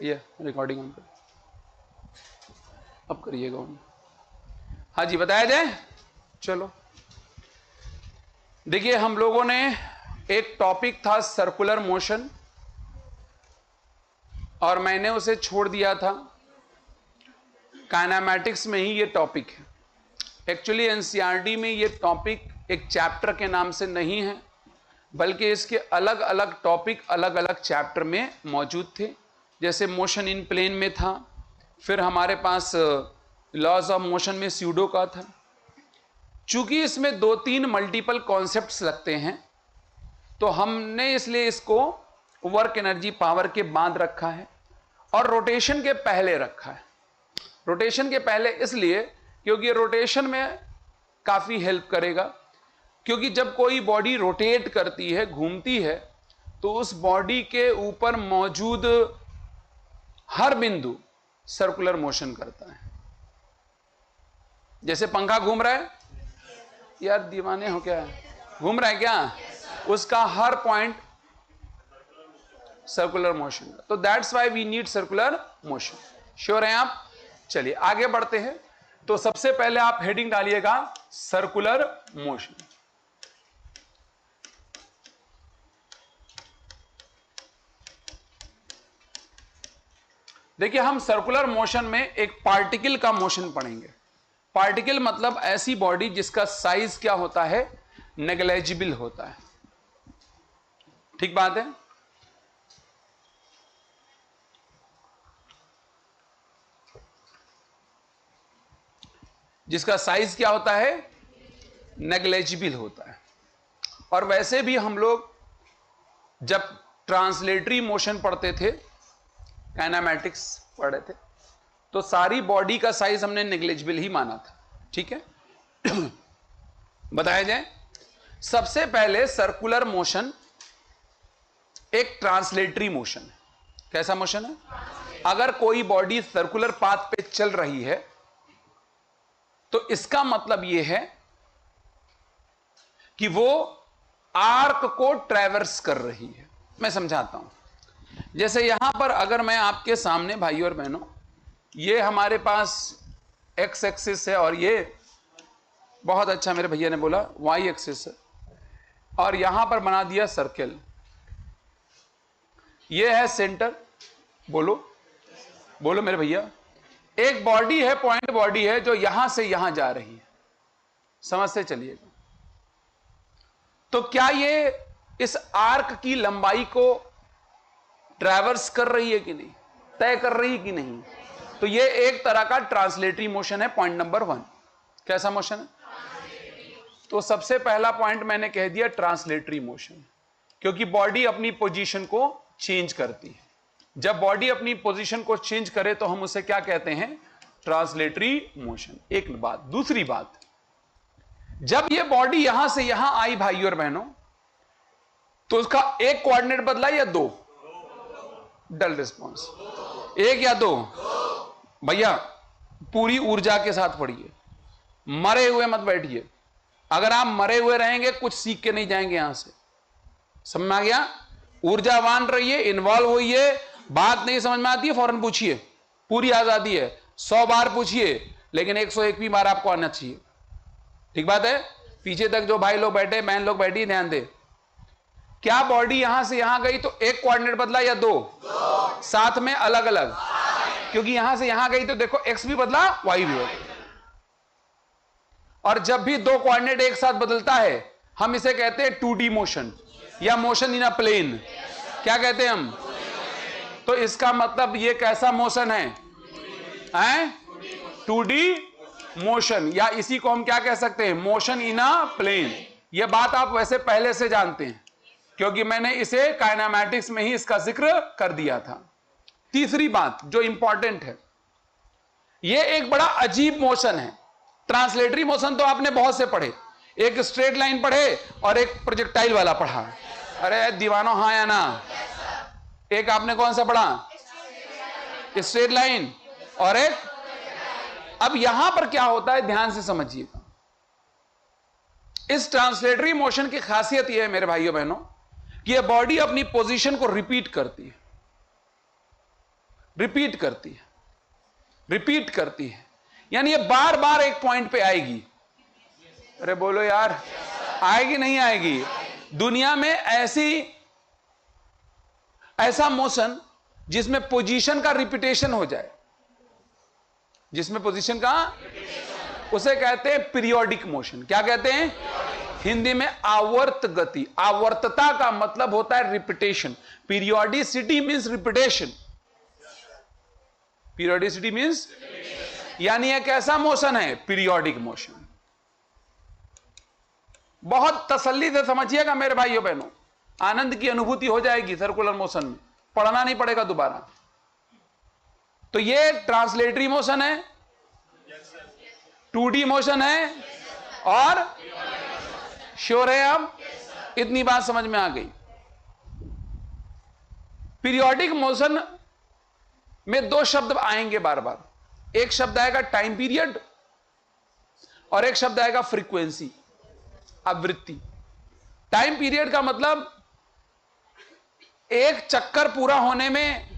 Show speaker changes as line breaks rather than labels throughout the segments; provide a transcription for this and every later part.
ये recording on कर, अब करिएगा ऑन। हाँ जी, बताया जाए। चलो देखिए, हम लोगों ने एक टॉपिक था सर्कुलर मोशन, और मैंने उसे छोड़ दिया था। काइनेमैटिक्स में ही ये टॉपिक है। एक्चुअली एनसीईआरटी में ये टॉपिक एक चैप्टर के नाम से नहीं है, बल्कि इसके अलग अलग टॉपिक अलग अलग चैप्टर में मौजूद थे। जैसे मोशन इन प्लेन में था, फिर हमारे पास लॉज ऑफ मोशन में स्यूडो का था। चूंकि इसमें 2-3 मल्टीपल कॉन्सेप्ट्स लगते हैं, तो हमने इसलिए इसको वर्क एनर्जी पावर के बाद रखा है और रोटेशन के पहले रखा है। रोटेशन के पहले इसलिए क्योंकि रोटेशन में काफी हेल्प करेगा, क्योंकि जब कोई बॉडी रोटेट करती है, घूमती है, तो उस बॉडी के ऊपर मौजूद हर बिंदु सर्कुलर मोशन करता है। जैसे पंखा घूम रहा है, यार दीवाने हो क्या, घूम रहा है क्या, उसका हर पॉइंट सर्कुलर मोशन। तो that's why we need circular motion. Sure हैं आप? चलिए आगे बढ़ते हैं। तो सबसे पहले आप हेडिंग डालिएगा सर्कुलर मोशन। देखिए, हम सर्कुलर मोशन में एक पार्टिकल का मोशन पढ़ेंगे। पार्टिकल मतलब ऐसी बॉडी जिसका साइज क्या होता है, नेग्लेजिबल होता है। ठीक बात है। जिसका साइज क्या होता है, नेग्लेजिबल होता है। और वैसे भी हम लोग जब ट्रांसलेटरी मोशन पढ़ते थे, काइनेमैटिक्स पढ़े थे, तो सारी बॉडी का साइज हमने नेग्लेजिबल ही माना था। ठीक है। बताया जाए, सबसे पहले सर्कुलर मोशन एक ट्रांसलेटरी मोशन है। कैसा मोशन है? अगर कोई बॉडी सर्कुलर पाथ पे चल रही है, तो इसका मतलब यह है कि वो आर्क को ट्रैवर्स कर रही है। मैं समझाता हूं। जैसे यहां पर अगर मैं आपके सामने भाइयों और बहनों, ये हमारे पास एक्स एक्सिस है और ये बहुत अच्छा मेरे भैया ने बोला वाई एक्सिस है, और यहां पर बना दिया सर्कल। ये है सेंटर। बोलो बोलो मेरे भैया। एक बॉडी है, पॉइंट बॉडी है, जो यहां से यहां जा रही है। समझते चलिएगा। तो क्या ये इस आर्क की लंबाई को ट्रैवर्स कर रही है कि नहीं, तय कर रही है कि नहीं? तो ये एक तरह का ट्रांसलेटरी मोशन है। पॉइंट नंबर 1 कैसा मोशन है? तो सबसे पहला पॉइंट मैंने कह दिया ट्रांसलेटरी मोशन, क्योंकि बॉडी अपनी पोजीशन को चेंज करती है। जब बॉडी अपनी पोजीशन को चेंज करे तो हम उसे क्या कहते हैं? Translatory motion. एक बात। दूसरी बात, जब ये बॉडी यहां से यहां आई भाइयों और बहनों, तो उसका एक कोऑर्डिनेट बदला या 2? डल रिस्पॉन्स। 1 या 2? भैया पूरी ऊर्जा के साथ पढ़िए, मरे हुए मत बैठिए। अगर आप मरे हुए रहेंगे, कुछ सीख के नहीं जाएंगे यहां से। समझ में आ गया? ऊर्जावान रहिए, इन्वॉल्व होइए। बात नहीं समझ में आती है फौरन पूछिए, पूरी आजादी है। 100 बार पूछिए, लेकिन 101वीं बार आपको आना चाहिए। ठीक बात है। पीछे तक जो भाई लोग बैठे, बहन लोग बैठी, ध्यान दे। क्या बॉडी यहां से यहां गई तो एक कोऑर्डिनेट बदला या 2? साथ में अलग अलग, क्योंकि यहां से यहां गई तो देखो एक्स भी बदला, वाई भी बदला। और जब भी 2 कोऑर्डिनेट एक साथ बदलता है, हम इसे कहते हैं 2D मोशन या मोशन इन अ प्लेन। क्या कहते हैं हम? तो इसका मतलब ये कैसा मोशन है? 2D मोशन, या इसी को हम क्या कह सकते हैं? Motion in a plane. यह बात आप वैसे पहले से जानते हैं, क्योंकि मैंने इसे काइनेमैटिक्स में ही इसका जिक्र कर दिया था। तीसरी बात जो इंपॉर्टेंट है, यह एक बड़ा अजीब मोशन है। ट्रांसलेटरी मोशन तो आपने बहुत से पढ़े, एक स्ट्रेट लाइन पढ़े और एक प्रोजेक्टाइल वाला पढ़ा। अरे दीवानो, हाँ या ना? एक आपने कौन सा पढ़ा? स्ट्रेट लाइन, और एक। अब यहां पर क्या होता है, ध्यान से समझिएगा। इस ट्रांसलेटरी मोशन की खासियत यह है मेरे भाइयों बहनों, कि यह बॉडी अपनी पोजीशन को रिपीट करती है। रिपीट करती है, रिपीट करती है, यानी ये बार बार एक पॉइंट पे आएगी। अरे बोलो यार, आएगी नहीं आएगी? दुनिया में ऐसा मोशन जिसमें पोजीशन का रिपीटेशन हो जाए, जिसमें पोजीशन का, उसे कहते हैं पीरियोडिक मोशन। क्या कहते हैं? हिंदी में आवर्त गति। आवर्तता का मतलब होता है repetition. Periodicity means repetition. Periodicity means, यानी एक ऐसा मोशन है पीरियोडिक मोशन। बहुत तसल्ली से समझिएगा मेरे भाइयों बहनों, आनंद की अनुभूति हो जाएगी सर्कुलर मोशन में, पढ़ना नहीं पड़ेगा दोबारा। तो ये ट्रांसलेटरी मोशन है, 2D मोशन है, और श्योर है अब? इतनी बात समझ में आ गई। पीरियोडिक मोशन में दो शब्द आएंगे बार बार। एक शब्द आएगा टाइम पीरियड और एक शब्द आएगा फ्रीक्वेंसी, आवृत्ति। टाइम पीरियड का मतलब एक चक्कर पूरा होने में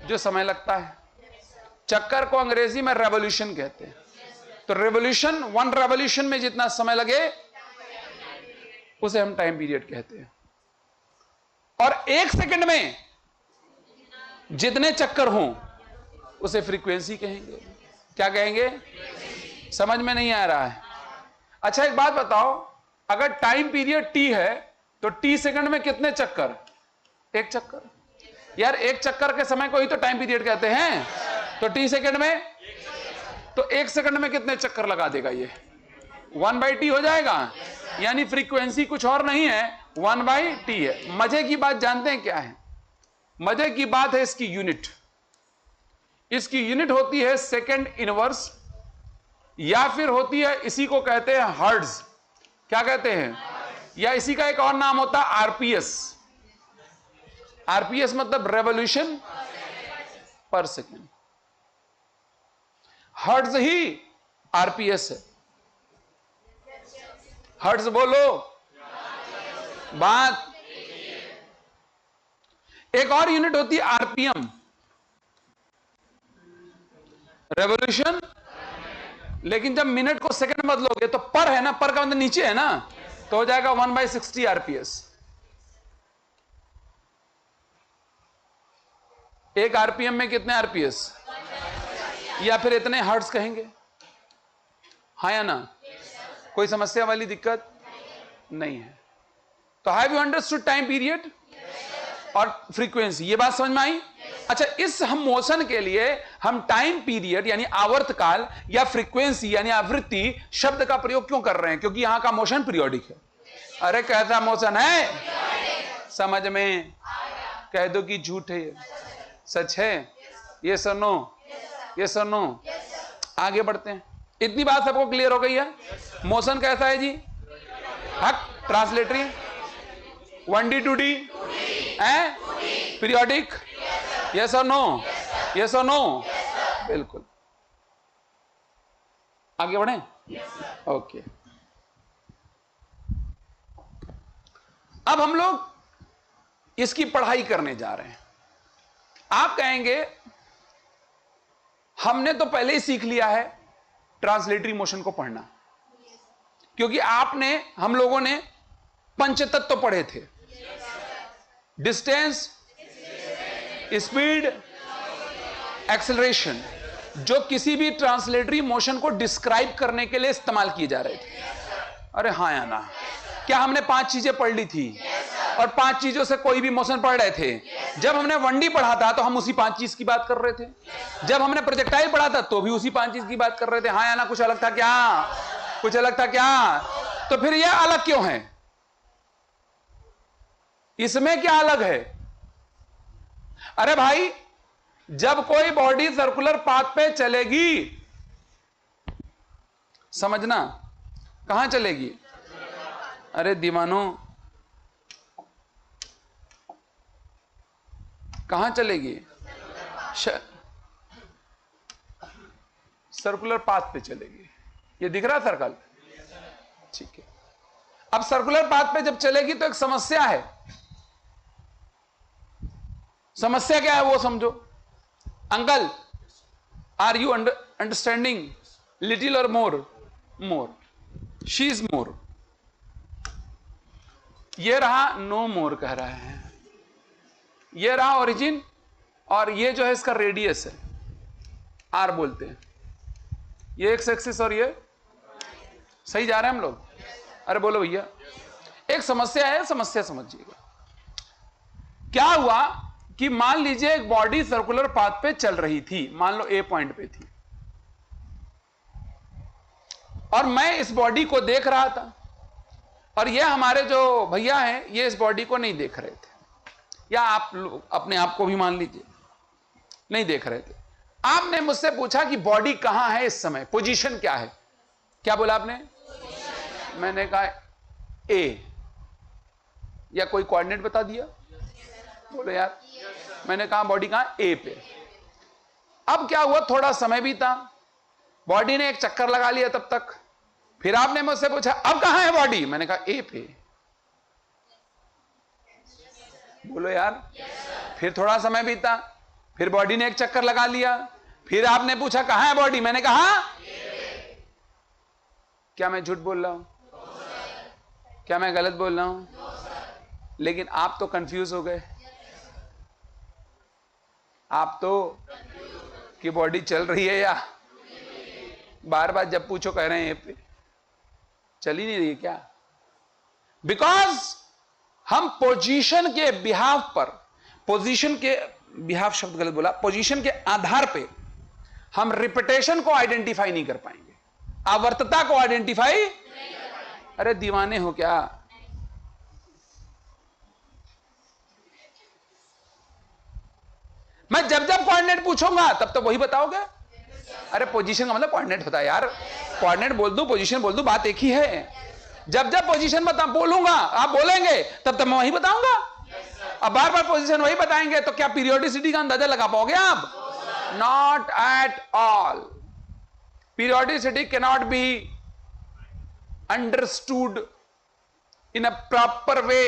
जो समय लगता है। चक्कर को अंग्रेजी में रेवोल्यूशन कहते हैं। तो रेवोल्यूशन, 1 रेवोल्यूशन में जितना समय लगे उसे हम टाइम पीरियड कहते हैं। और 1 सेकंड में जितने चक्कर हों उसे फ्रीक्वेंसी कहेंगे। क्या कहेंगे? समझ में नहीं आ रहा है? अच्छा एक बात बताओ, अगर टाइम पीरियड T है तो T सेकंड में कितने चक्कर? 1 चक्कर। यार 1 चक्कर के समय को ही तो टाइम पीरियड कहते हैं। तो T सेकंड में, तो 1 सेकंड में कितने चक्कर लगा देगा? ये 1/T हो जाएगा। यानी फ्रीक्वेंसी कुछ और नहीं है, 1/T है। मजे की बात जानते हैं क्या है? मजे की बात है इसकी यूनिट। इसकी यूनिट होती है सेकंड इनवर्स, या फिर होती है, इसी को कहते हैं हर्ट्ज। क्या कहते हैं? या इसी का एक और नाम होता है आरपीएस। आरपीएस मतलब रेवोल्यूशन पर सेकेंड। हर्ट्ज ही आरपीएस है। हर्ट्ज बोलो बात। एक और यूनिट होती है आरपीएम, रेवोल्यूशन। लेकिन जब मिनट को सेकंड बदलोगे तो पर है ना, पर का मतलब नीचे है ना, तो हो जाएगा 1/60 आरपीएस। एक आरपीएम में कितने आरपीएस? या फिर इतने हर्ट्ज कहेंगे, हाँ या ना? कोई समस्या वाली दिक्कत नहीं है। तो have you understood time period और फ्रीक्वेंसी? ये बात समझ में आई? अच्छा, इस हम मोशन के लिए हम टाइम पीरियड यानी आवर्तकाल या फ्रीक्वेंसी यानी आवृत्ति शब्द का प्रयोग क्यों कर रहे हैं? क्योंकि यहां का मोशन पीरियोडिक है। अरे कैसा मोशन है? समझ में? कह दो कि झूठ है, ये सच है? ये सुनो, ये सुनो। आगे बढ़ते हैं। इतनी बात सबको क्लियर हो गई है? मोशन कैसा है जी? हक ट्रांसलेटरी, 1D 2D है, पीरियोडिक, यस और नो? यस और नो? बिल्कुल। आगे बढ़े? ओके। अब हम लोग इसकी पढ़ाई करने जा रहे हैं। आप कहेंगे हमने तो पहले ही सीख लिया है ट्रांसलेटरी मोशन को पढ़ना, क्योंकि आपने, हम लोगों ने पंचतत्व पढ़े थे। डिस्टेंस, स्पीड, एक्सेलरेशन, जो किसी भी ट्रांसलेटरी मोशन को डिस्क्राइब करने के लिए इस्तेमाल किए जा रहे थे। अरे हाँ या ना? क्या हमने 5 चीजें पढ़ ली थी? और 5 चीजों से कोई भी मोशन पढ़ रहे थे। जब हमने 1D पढ़ा था तो हम उसी 5 चीज की बात कर रहे थे। जब हमने प्रोजेक्टाइल पढ़ा था तो भी उसी 5 चीज की बात कर रहे थे। हाँ या ना? कुछ अलग था क्या? कुछ अलग था क्या? तो फिर यह अलग क्यों है? इसमें क्या अलग है? अरे भाई, जब कोई बॉडी सर्कुलर पाथ पे चलेगी, समझना, कहां चलेगी? अरे दीवानो, कहां चलेगी? सर्कुलर पाथ पे चलेगी। ये दिख रहा सर्कल? ठीक है। अब सर्कुलर पाथ पे जब चलेगी तो एक समस्या है। समस्या क्या है वो समझो। Uncle, are you understanding? Little और more? More. She is more. ये रहा नो मोर कह रहा है. ये रहा ओरिजिन, और ये जो है इसका रेडियस है, आर बोलते हैं. ये एक्स एक्सिस और ये सही जा रहे हैं हम लोग? अरे बोलो भैया. एक समस्या है, समस्या समझिएगा. क्या हुआ कि मान लीजिए एक बॉडी सर्कुलर पाथ पे चल रही थी, मान लो ए पॉइंट पे थी, और मैं इस बॉडी को देख रहा था, और ये हमारे जो भैया हैं ये इस बॉडी को नहीं देख रहे थे, या आप लोग अपने आप को भी मान लीजिए नहीं देख रहे थे. आपने मुझसे पूछा कि बॉडी कहां है इस समय, पोजीशन क्या है? क्या बोला आपने? मैंने कहा ए, या कोई कोऑर्डिनेट बता दिया? बोलो यार. मैंने कहा बॉडी कहां? ए पे. अब क्या हुआ, थोड़ा समय बीता, बॉडी ने एक चक्कर लगा लिया तब तक. फिर आपने मुझसे पूछा अब कहां है बॉडी? मैंने कहा ए पे. बोलो यार. फिर थोड़ा समय बीता, फिर बॉडी ने एक चक्कर लगा लिया, फिर आपने पूछा कहां है बॉडी? मैंने कहा क्या मैं झूठ बोल रहा हूं? क्या मैं गलत बोल रहा हूं? लेकिन आप तो कंफ्यूज हो गए. आप तो कि बॉडी चल रही है, या बार बार जब पूछो कह रहे हैं ये पे. चल ही नहीं रही है क्या? बिकॉज हम पोजीशन के बिहाफ पर, पोजीशन के बिहाफ शब्द गलत बोला, पोजीशन के आधार पे हम रिपीटेशन को आइडेंटिफाई नहीं कर पाएंगे, आवर्तता को आइडेंटिफाई. अरे दीवाने हो क्या? मैं जब जब कोऑर्डिनेट पूछूंगा तब तो वही बताओगे. अरे पोजीशन का मतलब कोऑर्डिनेट होता है यार. कोऑर्डिनेट बोल दूं, पोजीशन बोल दूं, बात एक ही है. जब जब पोजीशन बता बोलूंगा, आप बोलेंगे, तब तब मैं वही बताऊंगा. अब बार बार पोजीशन वही बताएंगे तो क्या पीरियोडिसिटी का अंदाजा लगा पाओगे आप? Not at all. Periodicity can not be understood in a proper way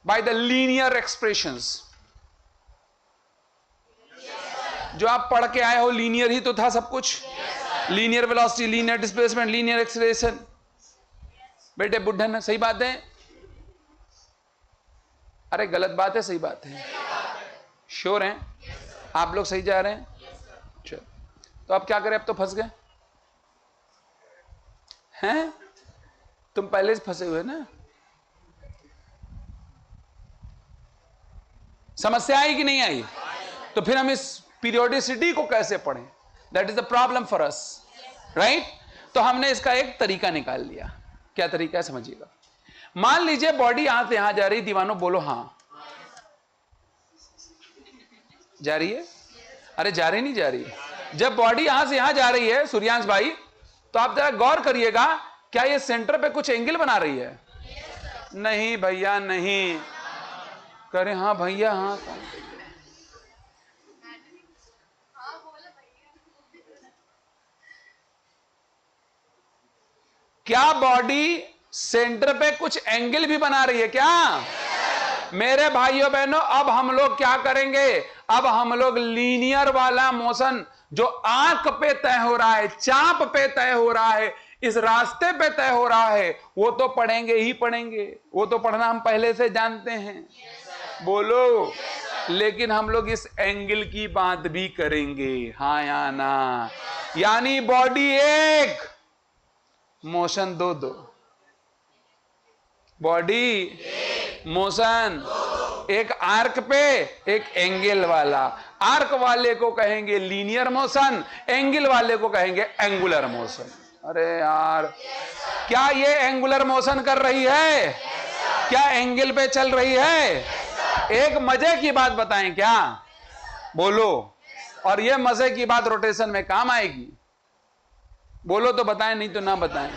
by the linear expressions. जो आप पढ़ के आए हो लीनियर ही तो था सब कुछ. Linear velocity, linear displacement, linear acceleration. बेटे बुढ़न, सही बात है? अरे गलत बात है, सही बात है? श्योर हैं आप लोग? सही जा रहे हैं? चलो, तो अब क्या करें? अब तो फंस गए हैं. तुम पहले से फंसे हुए ना. समस्या आई कि नहीं आई? तो फिर हम इस पीरियोडिसिटी को कैसे पढ़ें? That is the problem for us, right? तो हमने इसका एक तरीका निकाल लिया. क्या तरीका है समझिएगा. मान लीजिए बॉडी यहां से यहां जा रही. दीवानों बोलो हां. जा रही है? अरे जा रही नहीं जा रही? जब बॉडी यहां से यहां जा रही है सूर्यांश भाई, तो आप जरा गौर करिएगा, क्या ये सेंटर पे कुछ एंगल बना रही है? नहीं भैया नहीं. करें हाँ भैया हाँ. क्या बॉडी सेंटर पे कुछ एंगल भी बना रही है क्या? मेरे भाइयों बहनों, अब हम लोग क्या करेंगे? अब हम लोग लीनियर वाला मोशन जो आंख पे तय हो रहा है, चाप पे तय हो रहा है, इस रास्ते पे तय हो रहा है, वो तो पढ़ेंगे ही पढ़ेंगे. वो तो पढ़ना हम पहले से जानते हैं. बोलो. लेकिन हम लोग इस एंगल की बात भी करेंगे, हाँ या ना? यानी बॉडी एक, मोशन दो दो. बॉडी मोशन एक आर्क पे, एक एंगल वाला. आर्क वाले को कहेंगे लीनियर मोशन, एंगल वाले को कहेंगे एंगुलर मोशन. अरे यार, क्या ये एंगुलर मोशन कर रही है? क्या एंगल पे चल रही है? एक मजे की बात बताएं क्या? बोलो. और ये मजे की बात रोटेशन में काम आएगी. बोलो तो बताएं, नहीं तो ना बताएं.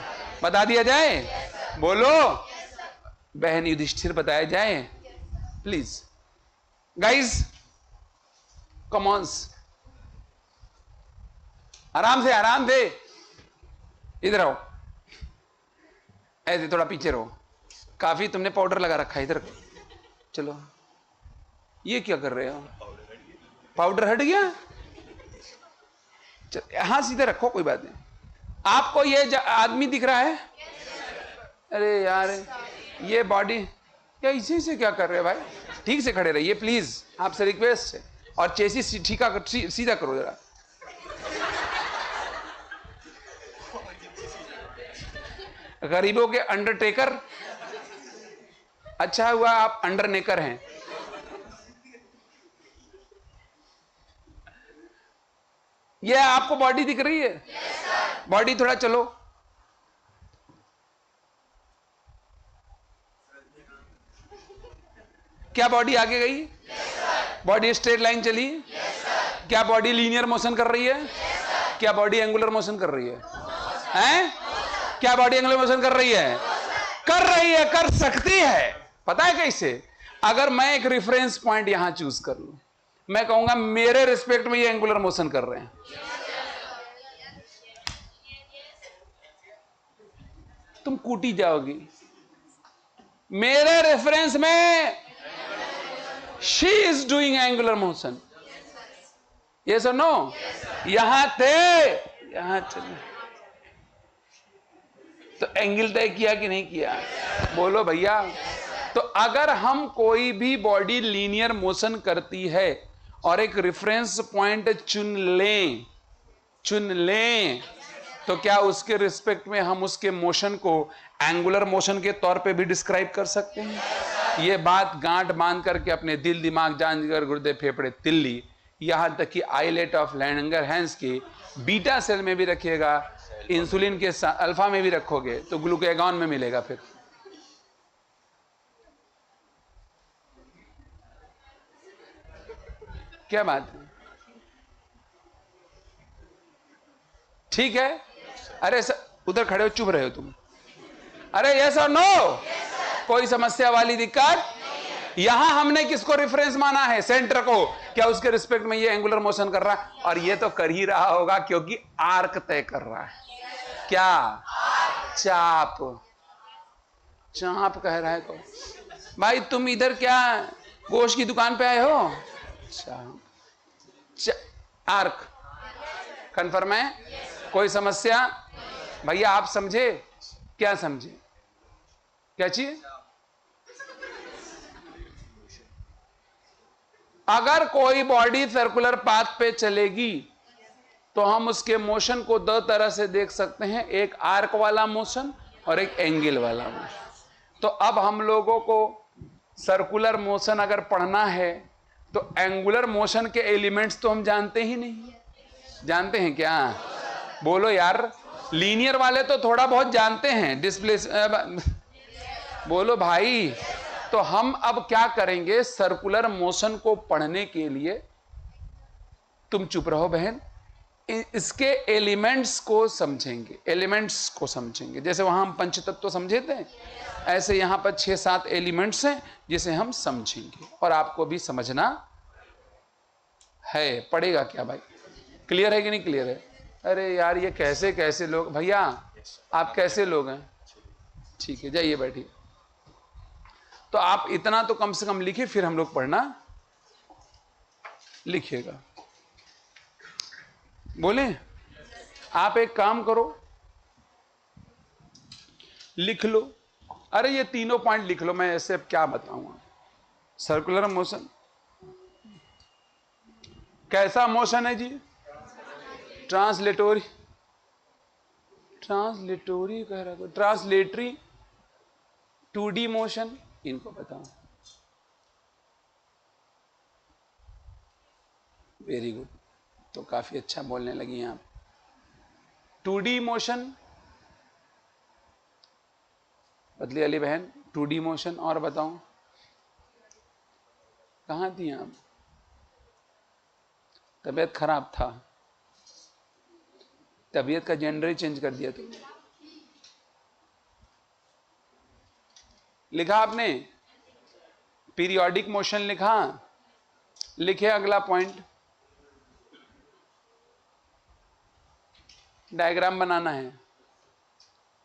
बता दिया जाए? बोलो. बहन युधिष्ठिर बताया जाए प्लीज. Guys come on. आराम से आराम से. इधर आओ. ऐसे थोड़ा पीछे रहो. काफी तुमने पाउडर लगा रखा है. इधर चलो. ये क्या कर रहे हो? पाउडर हट गया? हाँ सीधे रखो, कोई बात नहीं। आपको ये आदमी दिख रहा है? अरे यार ये बॉडी, क्या इसी से क्या कर रहे हैं भाई? ठीक से खड़े रहिए प्लीज, आपसे रिक्वेस्ट है। और चेसिस सीधा करो जरा। गरीबों के अंडरटेकर, अच्छा हुआ आप अंडरनेकर हैं। ये आपको बॉडी दिख रही है? बॉडी थोड़ा चलो, क्या बॉडी आगे गई? बॉडी स्ट्रेट लाइन चली? क्या बॉडी लीनियर मोशन कर रही है? क्या बॉडी एंगुलर मोशन कर रही है? हैं? क्या बॉडी एंगुलर मोशन कर रही है? कर रही है, कर सकती है। पता है कैसे? अगर मैं एक रेफरेंस पॉइंट यहां चूज कर लूं, मैं कहूंगा मेरे रिस्पेक्ट में ये एंगुलर मोशन कर रहे हैं, तुम कूटी जाओगी। मेरे रेफरेंस में she is doing angular motion, yes और नो? यहां थे, यहां चले, तो एंगल तय किया कि नहीं किया? बोलो भैया। तो अगर हम कोई भी बॉडी लीनियर मोशन करती है और एक रेफरेंस पॉइंट चुन लें, तो क्या उसके रिस्पेक्ट में हम उसके मोशन को एंगुलर मोशन के तौर पे भी डिस्क्राइब कर सकते हैं? ये बात गांठ बांध करके अपने दिल, दिमाग, जान, जिगर, गुर्दे, फेफड़े, तिल्ली, यहां तक कि आइलेट ऑफ लैंगरहैंस के बीटा सेल में भी रखिएगा, इंसुलिन के अल्फा में भी रखोगे तो ग्लूकागॉन में मिलेगा। फिर क्या बात है? ठीक है? अरे उधर खड़े हो, चुप रहे हो तुम? अरे यस और नो? कोई समस्या वाली दिक्कत? यहां हमने किसको रेफरेंस माना है? सेंटर को। क्या उसके रिस्पेक्ट में ये एंगुलर मोशन कर रहा है? और ये तो कर ही रहा होगा क्योंकि आर्क तय कर रहा है। क्या? चाप। चाप कह रहा है तो भाई तुम इधर क्या गोश्त की दुकान पे आए हो? आर्क कंफर्म है? कोई समस्या? भैया आप समझे? क्या समझे? क्या चीज? अगर कोई बॉडी सर्कुलर पाथ पे चलेगी तो हम उसके मोशन को दो तरह से देख सकते हैं, एक आर्क वाला मोशन और एक एंगल वाला मोशन। तो अब हम लोगों को सर्कुलर मोशन अगर पढ़ना है तो एंगुलर मोशन के एलिमेंट्स तो हम जानते ही नहीं। जानते हैं क्या? बोलो यार। लीनियर वाले तो थोड़ा बहुत जानते हैं, डिस्प्लेस। बोलो भाई। तो हम अब क्या करेंगे? सर्कुलर मोशन को पढ़ने के लिए, तुम चुप रहो बहन, इसके एलिमेंट्स को समझेंगे। एलिमेंट्स को समझेंगे जैसे वहां हम पंचतत्व समझे थे, ऐसे यहां पर 6-7 एलिमेंट्स हैं जिसे हम समझेंगे और आपको भी समझना है। पड़ेगा क्या भाई? क्लियर है कि नहीं क्लियर है? अरे यार ये कैसे कैसे लोग, भैया आप कैसे लोग हैं? ठीक है, जाइए बैठिए। तो आप इतना तो कम से कम लिखिए, फिर हम लोग पढ़ना लिखिएगा। बोले आप एक काम करो, लिख लो। अरे ये तीनों पॉइंट लिख लो, मैं ऐसे अब क्या बताऊंगा। सर्कुलर मोशन कैसा मोशन है जी? ट्रांसलेटोरी, ट्रांसलेटोरी कह रहा है, ट्रांसलेटरी, 2D मोशन, इनको बताओ। वेरी गुड, तो काफी अच्छा बोलने लगी हैं आप। 2D मोशन, बदली अली बहन, 2D मोशन। और बताओ कहां थी आप? तबीयत खराब था, तबीयत का जेंडर ही चेंज कर दिया तुमने। लिखा आपने? पीरियोडिक मोशन लिखा? लिखे अगला पॉइंट। डायग्राम बनाना है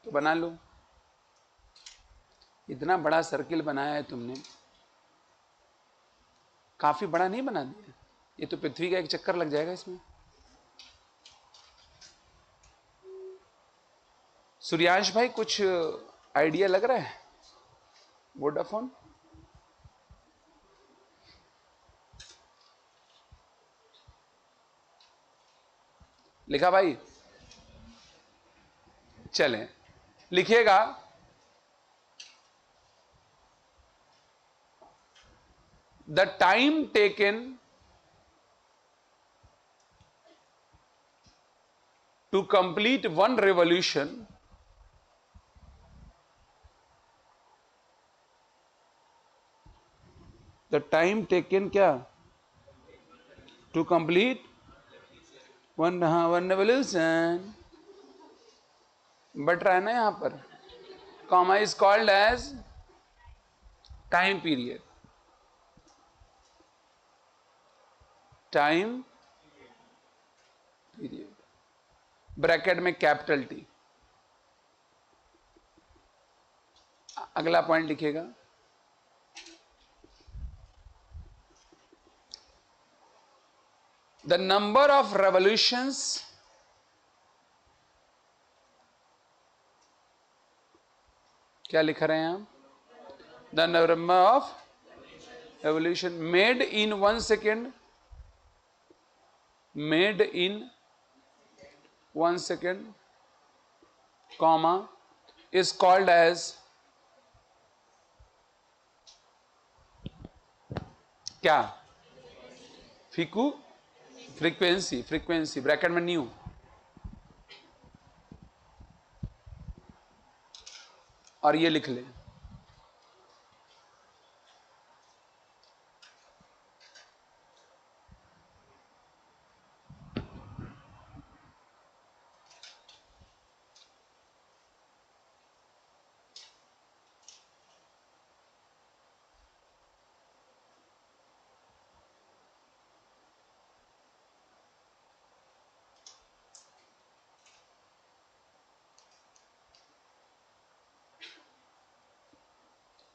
तो बना लो। इतना बड़ा सर्किल बनाया है तुमने, काफी बड़ा नहीं बना दिया? ये तो पृथ्वी का एक चक्कर लग जाएगा इसमें। सूर्यांश भाई कुछ आइडिया लग रहा है? वोडाफोन लिखा भाई? चलें, लिखिएगा the time taken to complete one revolution the time taken क्या टू कंप्लीट वन रेवोल्यूशन बट रहा है ना यहां पर, comma is called as time period, time period, bracket में कैपिटल टी। अगला पॉइंट लिखिएगा, द नंबर ऑफ रेवोल्यूशंस क्या लिख रहे हैं हम? The number of revolution made in 1 second, made in 1 second, comma is called as क्या? फ्रीक्वेंसी, फ्रीक्वेंसी ब्रैकेट में न्यू। और ये लिख लें,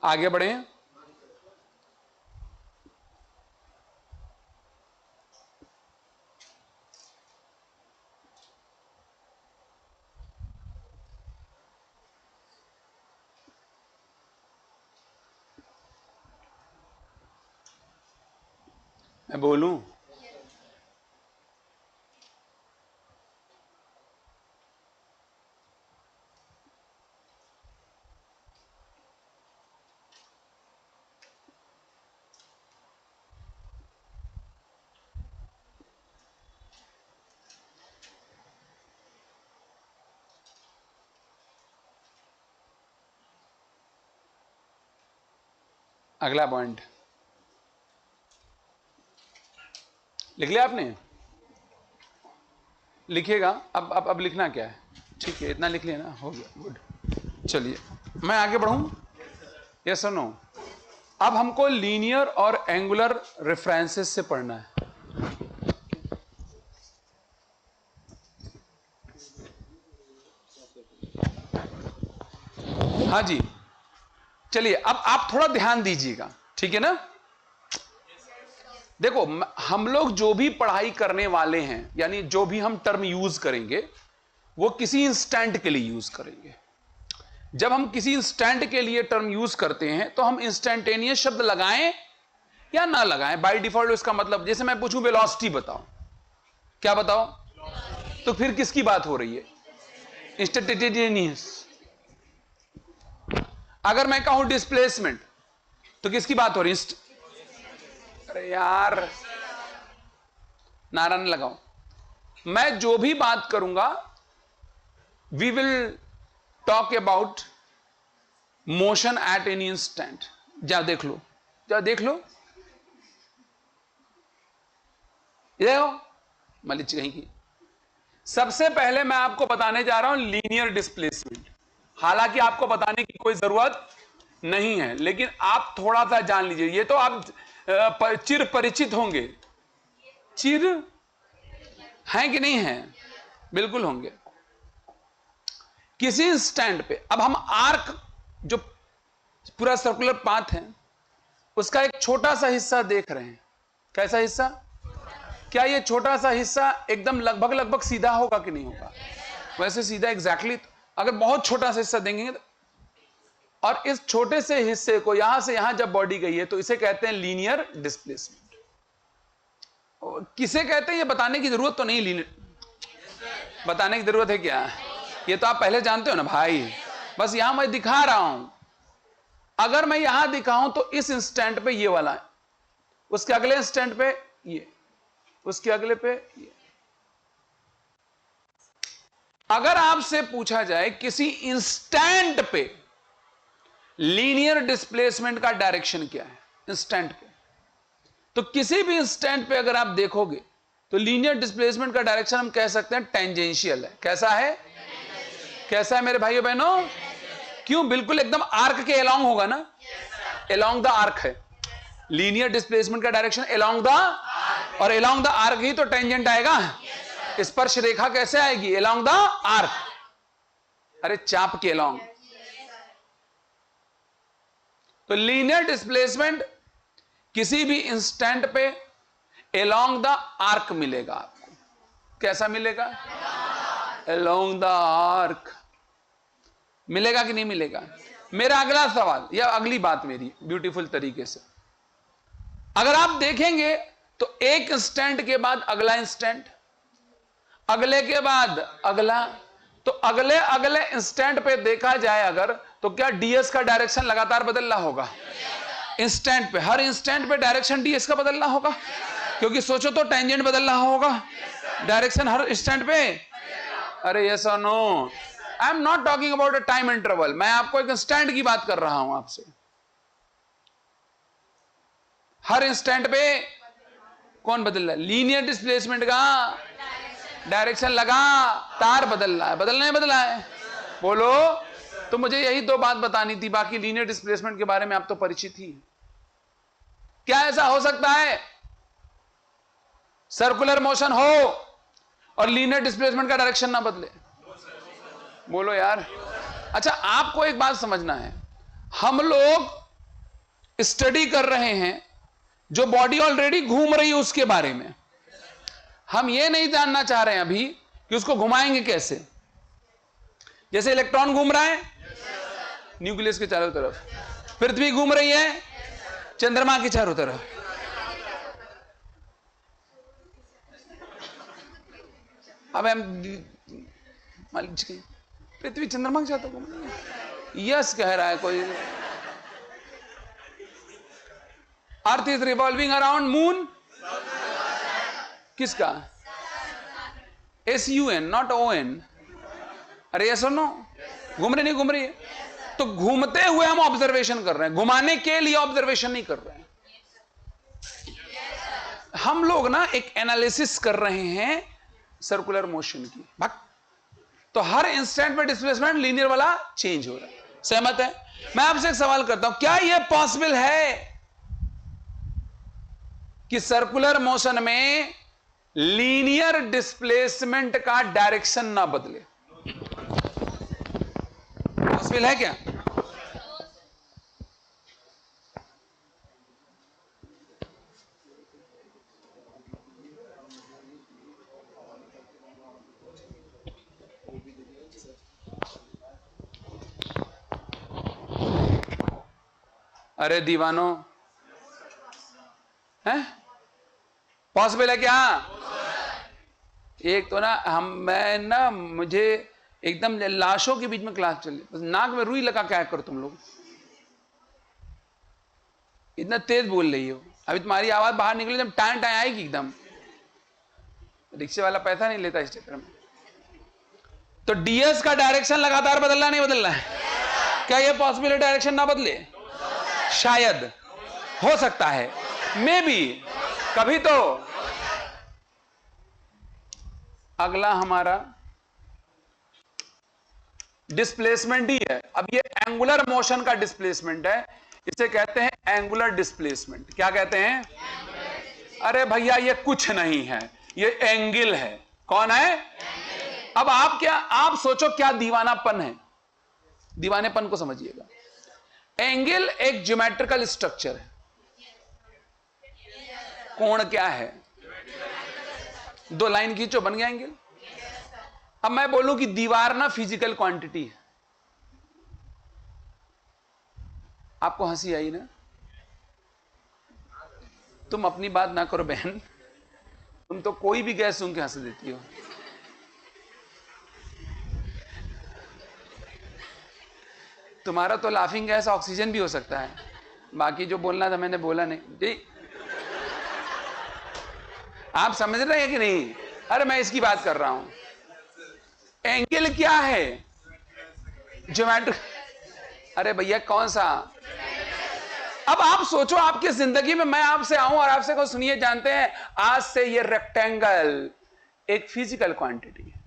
आगे बढ़े। मैं बोलूं? अगला पॉइंट लिख लिया आपने? लिखिएगा। अब लिखना क्या है? ठीक है, इतना लिख लिया ना, हो गया, गुड। चलिए मैं आगे बढ़ूं, यस और नो? अब हमको लीनियर और एंगुलर रेफरेंसेस से पढ़ना है। हाँ जी, चलिए अब आप थोड़ा ध्यान दीजिएगा, ठीक है ना? देखो, हम लोग जो भी पढ़ाई करने वाले हैं, यानी जो भी हम टर्म यूज करेंगे, वो किसी इंस्टेंट के लिए यूज करेंगे। जब हम किसी इंस्टेंट के लिए टर्म यूज करते हैं तो हम इंस्टेंटेनियस शब्द लगाएं या ना लगाएं, बाय डिफॉल्ट उसका मतलब, जैसे मैं पूछूं वेलोसिटी बताओ, क्या बताओ? तो फिर किसकी बात हो रही है? इंस्टेंटेनियस। अगर मैं कहूं डिस्प्लेसमेंट, तो किसकी बात हो रही है? अरे यार, नारा न लगाओ। मैं जो भी बात करूंगा, we will talk about motion at any instant. जा देख लो, जा देख लो, देखो मलिच कहीं की। सबसे पहले मैं आपको बताने जा रहा हूं लीनियर डिस्प्लेसमेंट। हालांकि आपको बताने की कोई जरूरत नहीं है, लेकिन आप थोड़ा सा जान लीजिए। ये तो आप चिर परिचित होंगे। चिर हैं कि नहीं हैं? बिल्कुल होंगे। किसी इंस्टेंट पे, अब हम आर्क, जो पूरा सर्कुलर पाथ है, उसका एक छोटा सा हिस्सा देख रहे हैं। कैसा हिस्सा? क्या ये छोटा सा हिस्सा एकदम लगभग सीधा होगा कि नहीं होगा? वैसे सीधा एग्जैक्टली अगर बहुत छोटा सा हिस्सा देंगे तो, और इस छोटे से हिस्से को यहां से यहां जब बॉडी गई है तो इसे कहते हैं लीनियर डिस्प्लेसमेंट। किसे कहते हैं ये बताने की जरूरत तो नहीं, लीनियर बताने की जरूरत है क्या? ये तो आप पहले जानते हो ना भाई, बस यहां मैं दिखा रहा हूं। अगर मैं यहां दिखाऊं तो इस इंस्टेंट पे ये वाला है, उसके अगले इंस्टेंट पे ये, उसके अगले पे ये। अगर आपसे पूछा जाए किसी इंस्टेंट पे लीनियर डिस्प्लेसमेंट का डायरेक्शन क्या है, इंस्टेंट पे, तो किसी भी इंस्टेंट पे अगर आप देखोगे तो लीनियर डिस्प्लेसमेंट का डायरेक्शन हम कह सकते हैं टेंजेंशियल है। कैसा है? कैसा है मेरे भाइयों बहनों? क्यों? बिल्कुल एकदम आर्क के अलोंग होगा ना, अलोंग द आर्क है लीनियर डिस्प्लेसमेंट का डायरेक्शन, अलोंग द, और अलोंग द आर्क ही तो टेंजेंट आएगा। स्पर्श रेखा कैसे आएगी? अलोंग द आर्क, अरे चाप के अलोंग। तो लीनियर डिस्प्लेसमेंट किसी भी इंस्टेंट पे अलोंग द आर्क मिलेगा आपको। कैसा मिलेगा? अलोंग द आर्क मिलेगा कि नहीं मिलेगा? मेरा अगला सवाल या अगली बात मेरी ब्यूटीफुल तरीके से, अगर आप देखेंगे तो एक इंस्टेंट के बाद अगला इंस्टेंट, अगले के बाद अगला, तो अगले अगले इंस्टेंट पे देखा जाए अगर, तो क्या डीएस का डायरेक्शन लगातार बदल रहा होगा? इंस्टेंट पे, हर इंस्टेंट पे डायरेक्शन डीएस का बदल रहा होगा, क्योंकि सोचो तो टेंजेंट बदल रहा होगा, डायरेक्शन हर इंस्टेंट पे। अरे यस और no? I am not talking about a time interval, मैं आपको एक इंस्टेंट की बात कर रहा हूं आपसे। हर इंस्टेंट पे कौन बदल रहा है? लीनियर डिस्प्लेसमेंट का डायरेक्शन लगा तार बदल रहा है, बदलना है, बदला है? बोलो। तो मुझे यही दो बात बतानी थी, बाकी लीनियर डिस्प्लेसमेंट के बारे में आप तो परिचित ही। क्या ऐसा हो सकता है सर्कुलर मोशन हो और लीनियर डिस्प्लेसमेंट का डायरेक्शन ना बदले? बोलो यार। अच्छा, आपको एक बात समझना है, हम लोग स्टडी कर रहे हैं जो बॉडी ऑलरेडी घूम रही है उसके बारे में। हम ये नहीं जानना चाह रहे हैं अभी कि उसको घुमाएंगे कैसे। जैसे इलेक्ट्रॉन घूम रहा है न्यूक्लियस के चारों तरफ, पृथ्वी घूम रही है चंद्रमा के चारों तरफ। अब हम पृथ्वी चंद्रमा के चारों घूम रही है, यस कह रहा है कोई। Earth is revolving around moon, किसका? SUN, not ON। अरे यस और नो? घूम रही नहीं घूम रही है? तो घूमते हुए हम ऑब्जर्वेशन कर रहे हैं, घुमाने के लिए ऑब्जर्वेशन नहीं कर रहे हैं। हम लोग ना एक एनालिसिस कर रहे हैं सर्कुलर मोशन की। तो हर इंस्टेंट पे डिस्प्लेसमेंट लीनियर वाला चेंज हो रहा है। सहमत है? मैं आपसे एक सवाल करता हूं, क्या यह पॉसिबल है कि सर्कुलर मोशन में लीनियर डिस्प्लेसमेंट का डायरेक्शन ना बदले? पॉसिबल है क्या? अरे दीवानो, है पॉसिबल है क्या? एक तो ना मुझे एकदम लाशों के बीच में क्लास चल रही, नाक में रुई लगा क्या करो तुम लोग, इतना तेज बोल रही हो। अभी तुम्हारी आवाज बाहर निकली जब टाइम टाइम आएगी एकदम। रिक्शे वाला पैसा नहीं लेता इस चक्कर में। तो डीएस का डायरेक्शन लगातार बदलना नहीं बदलना है? क्या यह पॉसिबल है डायरेक्शन ना बदले? शायद, हो सकता है, मे बी, कभी तो। अगला हमारा डिस्प्लेसमेंट ही है। अब ये एंगुलर मोशन का डिस्प्लेसमेंट है, इसे कहते हैं एंगुलर डिस्प्लेसमेंट। क्या कहते हैं? अरे भैया ये कुछ नहीं है, ये एंगल है। कौन है? अब आप सोचो क्या दीवानापन है। दीवानेपन को समझिएगा। एंगल एक ज्योमेट्रिकल स्ट्रक्चर है। कोण क्या है? दो लाइन खींचो बन गया एंगल। अब मैं बोलूं कि दीवार ना फिजिकल क्वांटिटी है, आपको हंसी आई ना? तुम अपनी बात ना करो बहन, तुम तो कोई भी गैस सुन के हंस देती हो। तुम्हारा तो लाफिंग गैस ऑक्सीजन भी हो सकता है, बाकी जो बोलना था मैंने बोला नहीं जी। आप समझ रहे हैं कि नहीं? अरे मैं इसकी बात कर रहा हूं। एंगल क्या है? ज्योमेट्रिक। अरे भैया कौन सा? अब आप सोचो, आपकी जिंदगी में मैं आपसे आऊं और आपसे को सुनिए, जानते हैं आज से ये रेक्टेंगल एक फिजिकल क्वांटिटी है,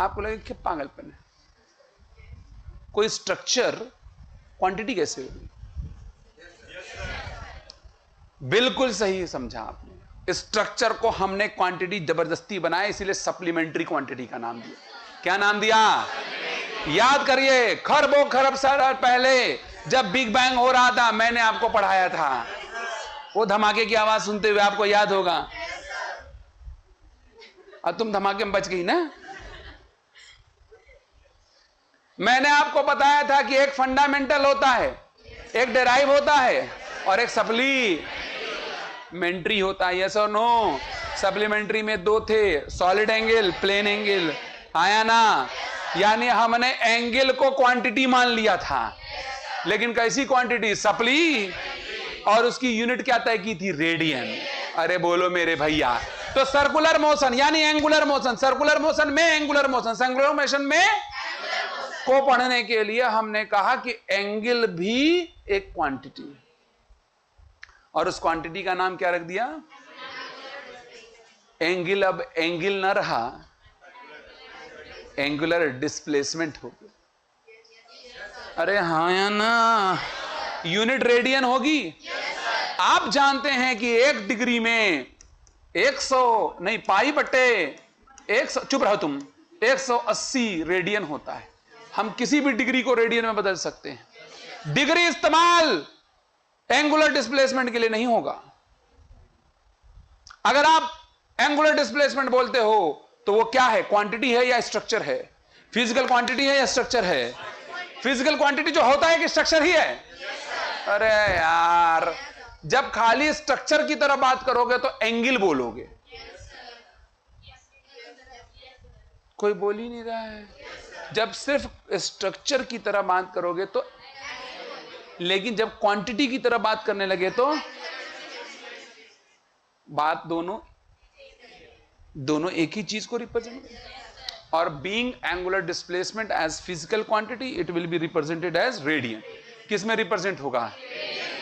आपको लगे कि पागलपन है? कोई स्ट्रक्चर क्वांटिटी कैसे होगी? बिल्कुल सही समझा आपने। स्ट्रक्चर को हमने क्वांटिटी जबरदस्ती बनाया, इसीलिए सप्लीमेंट्री क्वांटिटी का नाम दिया। क्या नाम दिया? याद करिए, खरबों खरब साल पहले जब बिग बैंग हो रहा था, मैंने आपको पढ़ाया था। वो धमाके की आवाज सुनते हुए आपको याद होगा। और तुम धमाके में बच गई ना? मैंने आपको बताया था कि एक फंडामेंटल होता है, एक डेराइव होता है और एक सप्लीमेंट्री होता है। यस और नो? सप्लीमेंट्री में दो थे, सॉलिड एंगल, प्लेन एंगल। आया ना? यानी हमने एंगल को क्वांटिटी मान लिया था, लेकिन कैसी क्वांटिटी? सप्ली। और उसकी यूनिट क्या तय की थी? रेडियन। अरे बोलो मेरे भैया। तो सर्कुलर मोशन यानी एंगुलर मोशन, सर्कुलर मोशन में एंगुलर मोशन, सर्कुलर मोशन में को पढ़ने के लिए हमने कहा कि एंगल भी एक क्वांटिटी है, और उस क्वांटिटी का नाम क्या रख दिया? एंगल। अब एंगल ना रहा, एंगुलर डिस्प्लेसमेंट हो गया। अरे हाँ या ना? यूनिट रेडियन होगी। आप जानते हैं कि 1 डिग्री में 100 नहीं, पाई बटे 100, चुप रहो तुम, 180 रेडियन होता है। हम किसी भी डिग्री को रेडियन में बदल सकते हैं। डिग्री इस्तेमाल एंगुलर डिस्प्लेसमेंट के लिए नहीं होगा। अगर आप एंगुलर डिस्प्लेसमेंट बोलते हो तो वो क्या है? क्वांटिटी है या स्ट्रक्चर है? फिजिकल क्वांटिटी है या स्ट्रक्चर है? फिजिकल क्वांटिटी जो होता है कि स्ट्रक्चर ही है? अरे यार, जब खाली स्ट्रक्चर की तरह बात करोगे तो एंगल बोलोगे। कोई बोल ही नहीं रहा है। जब सिर्फ स्ट्रक्चर की तरह बात करोगे तो, लेकिन जब क्वांटिटी की तरह बात करने लगे तो बात दोनों एक ही चीज को रिप्रेजेंट। और being angular displacement as physical quantity, it will be represented as radian. किस में रिप्रेजेंट होगा?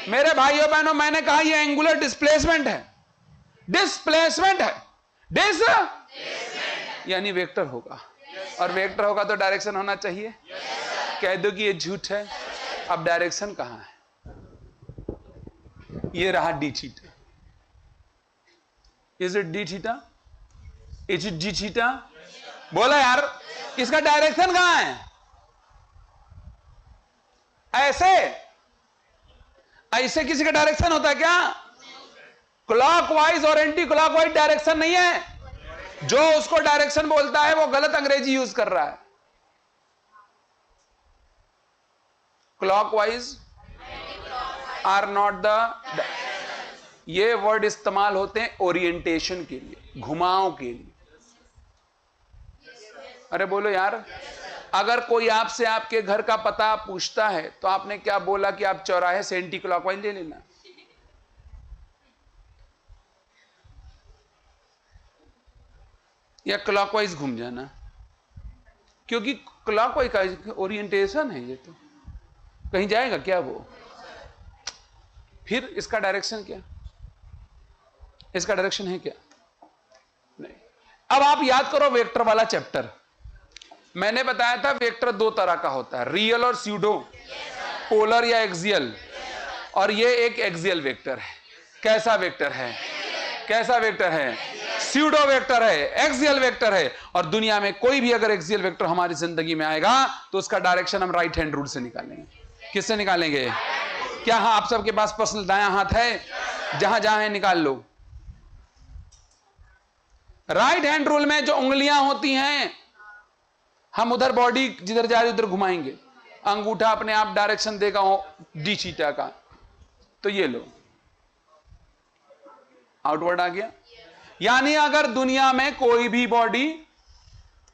मेरे भाइयों बहनों, मैंने कहा ये एंगुलर डिस्प्लेसमेंट है, डिस्प्लेसमेंट है। डिस यानी वेक्टर होगा, और वेक्टर होगा तो डायरेक्शन होना चाहिए। कह दो कि ये झूठ है। अब डायरेक्शन कहां है? ये रहा D theta. Is it D theta? Is it D theta? बोला यार, इसका डायरेक्शन कहां है? ऐसे किसी का डायरेक्शन होता है क्या? क्लॉकवाइज और एंटी क्लॉकवाइज डायरेक्शन नहीं है। जो उसको डायरेक्शन बोलता है वो गलत अंग्रेजी यूज कर रहा है। क्लॉकवाइज आर नॉट द, ये वर्ड इस्तेमाल होते हैं ओरिएंटेशन के लिए, घुमाव के लिए। अरे बोलो यार, अगर कोई आपसे आपके घर का पता पूछता है तो आपने क्या बोला कि आप चौराहे से एंटी क्लॉकवाइज ले लेना, या क्लॉकवाइज घूम जाना, क्योंकि क्लॉकवाइज का ओरिएंटेशन है। ये तो कहीं जाएगा क्या वो? फिर इसका डायरेक्शन क्या? इसका डायरेक्शन है क्या? नहीं। अब आप याद करो वेक्टर वाला चैप्टर। मैंने बताया था वेक्टर दो तरह का होता है, रियल और स्यूडो, पोलर या एक्सियल। और ये एक एक्सियल वेक्टर है। कैसा वेक्टर है? कैसा वेक्टर है? स्यूडो वेक्टर है, एक्सियल वेक्टर है। और दुनिया में कोई भी अगर एक्सियल वेक्टर हमारी जिंदगी में आएगा तो उसका डायरेक्शन हम राइट हैंड रूल से निकालेंगे। किससे निकालेंगे? क्या हाँ आप सबके पास पर्सनल दायां हाथ है? जहां जहां है निकाल लो। राइट हैंड रूल में जो उंगलियां होती हैं, हम उधर बॉडी जिधर जा रही उधर घुमाएंगे, अंगूठा अपने आप डायरेक्शन देगा डी थीटा का। तो ये लो आउटवर्ड आ गया। यानी अगर दुनिया में कोई भी बॉडी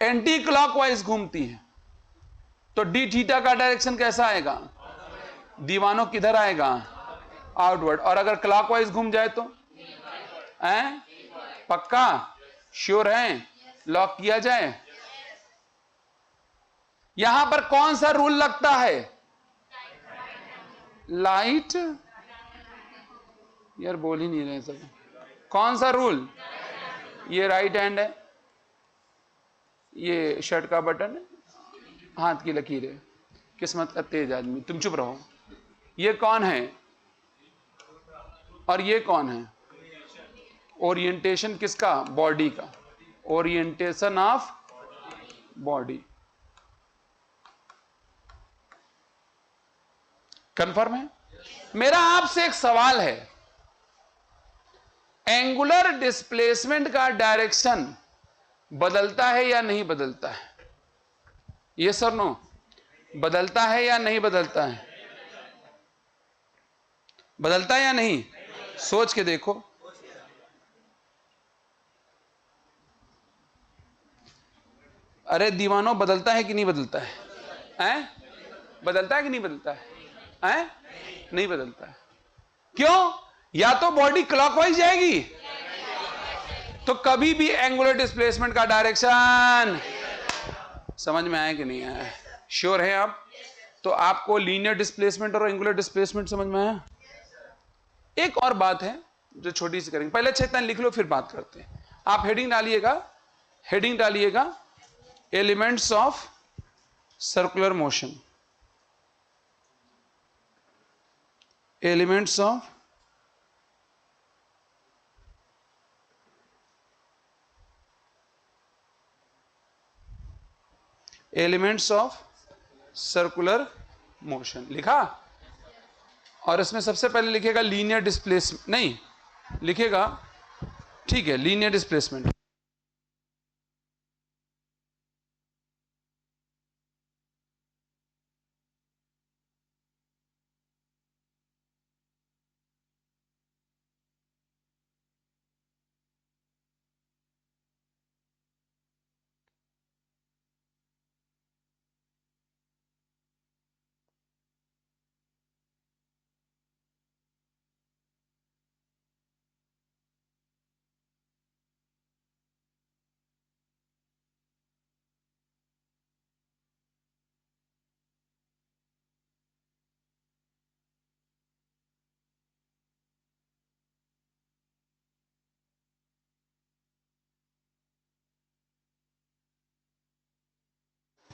एंटी क्लॉकवाइज घूमती है तो डी थीटा का डायरेक्शन कैसा आएगा? दीवानों किधर आएगा? आउटवर्ड। और अगर क्लॉकवाइज घूम जाए तो पक्का श्योर है? लॉक किया जाए। यहां पर कौन सा रूल लगता है? लाइट। यार बोल ही नहीं रहे सब। कौन सा रूल? ये राइट हैंड है, ये शर्ट का बटन है, हाथ की लकीर है, किस्मत का तेज आदमी। तुम चुप रहो। ये कौन है और ये कौन है? ओरिएंटेशन किसका? बॉडी का। Orientation of body. कंफर्म है? मेरा आपसे एक सवाल है, एंगुलर डिस्प्लेसमेंट का डायरेक्शन बदलता है या नहीं बदलता है? ये सर नो, बदलता है या नहीं बदलता है? बदलता है या नहीं? सोच के देखो। अरे दीवानों, बदलता है कि नहीं बदलता है? हैं? बदलता है कि नहीं बदलता है? हैं? नहीं बदलता है। क्यों? या तो बॉडी क्लॉकवाइज जाएगी तो कभी भी एंगुलर डिस्प्लेसमेंट का डायरेक्शन, समझ में आया कि नहीं आया? श्योर है आप? तो आपको लीनियर डिस्प्लेसमेंट और एंगुलर डिस्प्लेसमेंट समझ में आया? एक और बात है जो छोटी सी करेंगे, पहले चेतन लिख लो फिर बात करते हैं। आप हेडिंग डालिएगा, हेडिंग डालिएगा elements of circular motion. Elements of elements of circular motion लिखा। और इसमें सबसे पहले लिखेगा लीनियर डिस्प्लेसमेंट, नहीं लिखेगा, ठीक है, लीनियर डिस्प्लेसमेंट।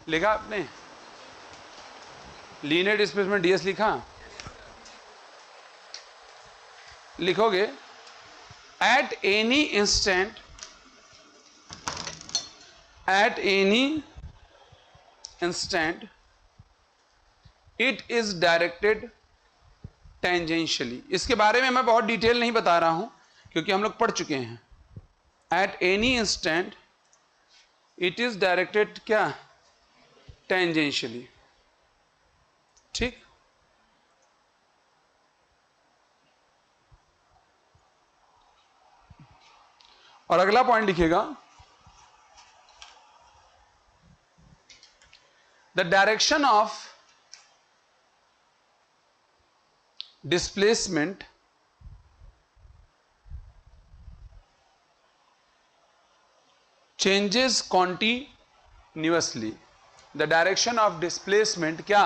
लिखा आपने? लीनियर डिस्प्लेसमेंट डीएस लिखा? लिखोगे eight any instant, eight any instant it is directed tangentially. इसके बारे में मैं बहुत डिटेल नहीं बता रहा हूं क्योंकि हम लोग पढ़ चुके हैं। At any instant it is directed क्या? टेंजेंशियली। ठीक। और अगला पॉइंट लिखिएगा, the direction of displacement changes continuously. The direction of displacement क्या?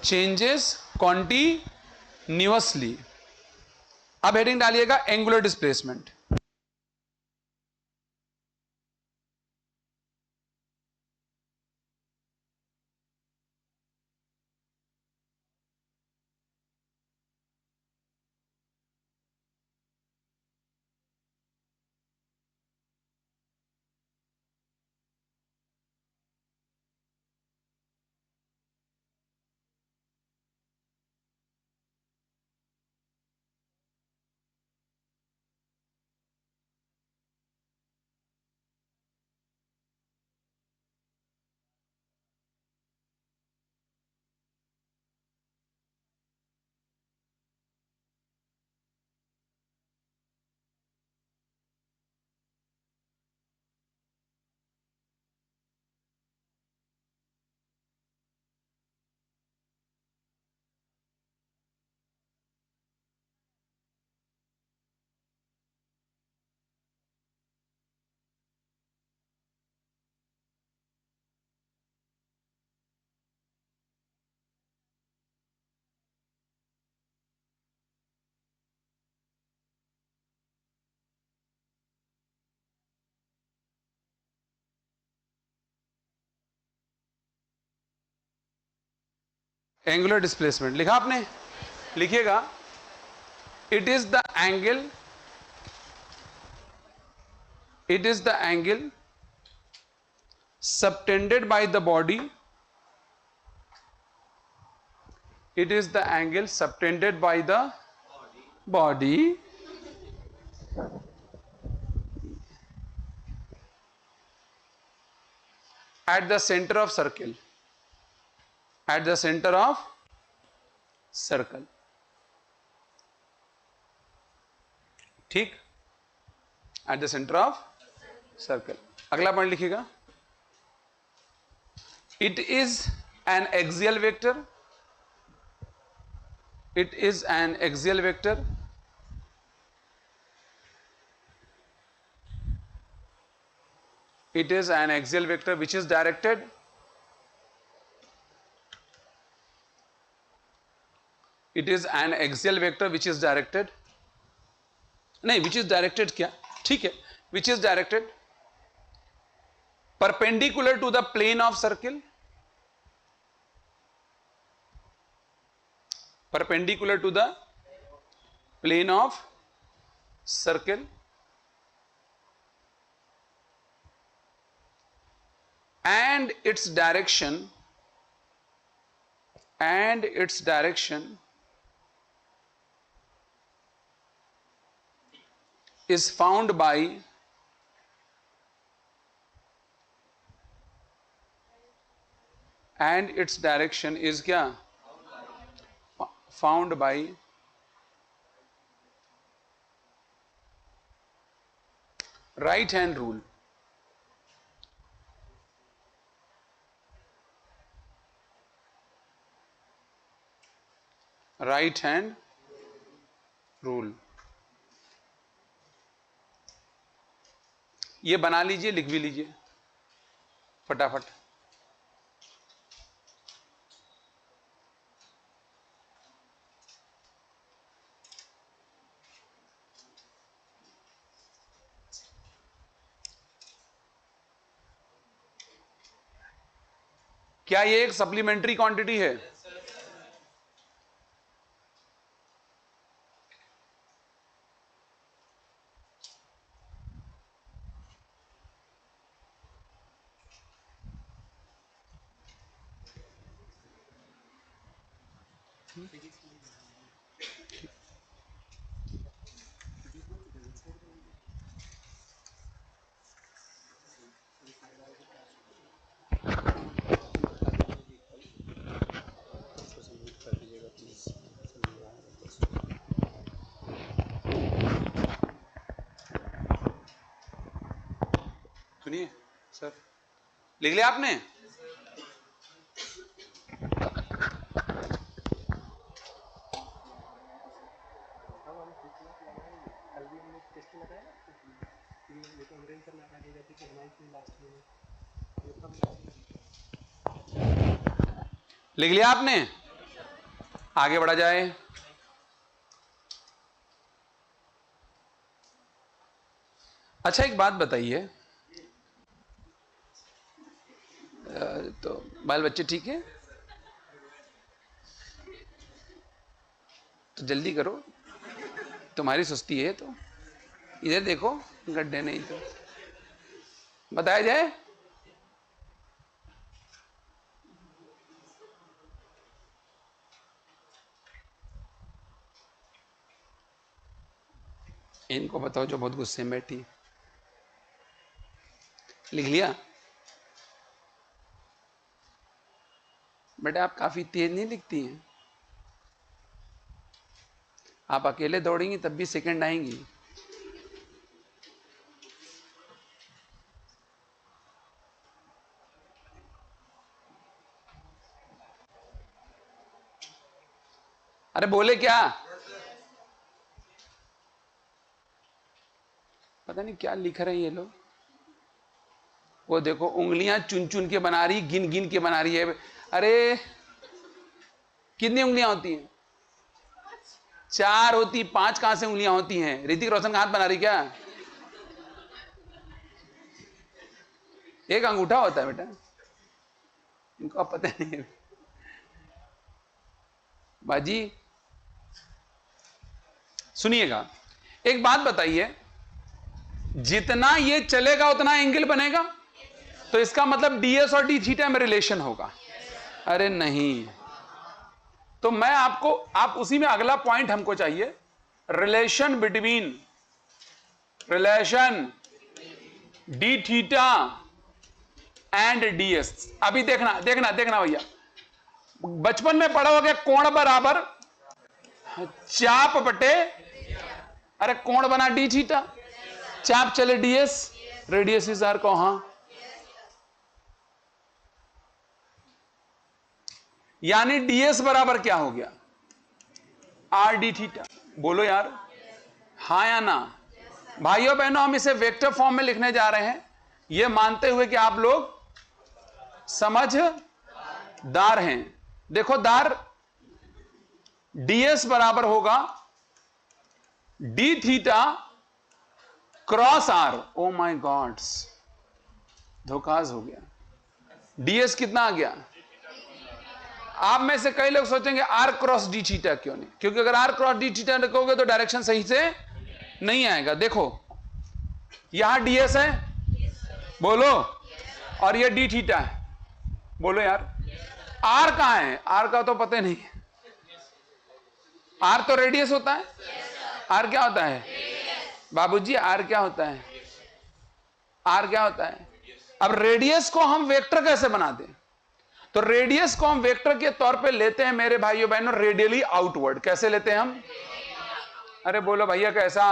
Changes continuously. अब हेडिंग डालिएगा एंगुलर डिस्प्लेसमेंट। एंगुलर डिस्प्लेसमेंट लिखा आपने, लिखिएगा it is the angle, it is the angle subtended by the body, it is the angle subtended by the body at the center of circle, at the center of circle, ठीक, at the center of circle। अगला point लिखिएगा, it is an axial vector, it is an axial vector it is an axial vector which is directed it is an axial vector which is directed, नहीं which is directed क्या, ठीक है, which is directed perpendicular to the plane of circle, perpendicular to the plane of circle and its direction is found by and its direction is क्या, found by right hand rule, right hand rule। ये बना लीजिए, लिख भी लीजिए फटाफट। क्या ये एक सप्लीमेंट्री क्वांटिटी है? सुनिए सर, लिख लिया आपने? लिख लिया आपने? आगे बढ़ा जाए। अच्छा एक बात बताइए, तो बाल बच्चे ठीक है? तो जल्दी करो, तुम्हारी सुस्ती है तो। इधर देखो, गड्ढे नहीं तो बताया जाए। इनको बताओ जो बहुत गुस्से में बैठी। लिख लिया? बेटा आप काफी तेज नहीं लिखती हैं, आप अकेले दौड़ेंगी तब भी सेकंड आएंगी। अरे बोले क्या? पता नहीं क्या लिख रहे हैं ये लोग। वो देखो उंगलियां चुन चुन के बना रही, गिन गिन के बना रही है। अरे कितनी उंगलियां होती हैं? 4 होती, 5 कहां से उंगलियां होती हैं? ऋतिक रोशन का हाथ बना रही क्या? एक अंगूठा होता है बेटा, इनको अब पता नहीं है। बाजी सुनिएगा, एक बात बताइए, जितना ये चलेगा उतना एंगल बनेगा, तो इसका मतलब ds और d थीटा में रिलेशन होगा। अरे नहीं, तो मैं आपको, आप उसी में अगला पॉइंट हमको चाहिए, relation D theta and ds। अभी देखना देखना देखना भैया, बचपन में पढ़ा हो गया कोण बराबर चाप बटे, अरे कोण बना डी थीटा, चाप चले ds, रेडियस इज आर को, हां यानी ds बराबर क्या हो गया, आर डी थीटा। बोलो यार, हां या ना? भाइयों बहनों, हम इसे वेक्टर फॉर्म में लिखने जा रहे हैं, यह मानते हुए कि आप लोग समझदार हैं। देखो दार, ds बराबर होगा D theta cross R. Oh my gods, धोखाज हो गया। ds कितना आ गया? आप में से कई लोग सोचेंगे आर क्रॉस डी थीटा क्यों नहीं, क्योंकि अगर आर क्रॉस डी थीटा लिखोगे तो डायरेक्शन सही से नहीं आएगा। देखो यहां ds है, बोलो, और ये डी थीटा है, बोलो यार। आर कहां है? आर का तो पता नहीं है। आर तो रेडियस होता है। आर क्या होता है बाबूजी? आर क्या होता है? आर क्या होता है? अब रेडियस को हम वेक्टर कैसे बना दें? तो रेडियस को हम वेक्टर के तौर पे लेते हैं मेरे भाइयों बहनों, रेडियली आउटवर्ड। कैसे लेते हैं हम? अरे बोलो भैया कैसा?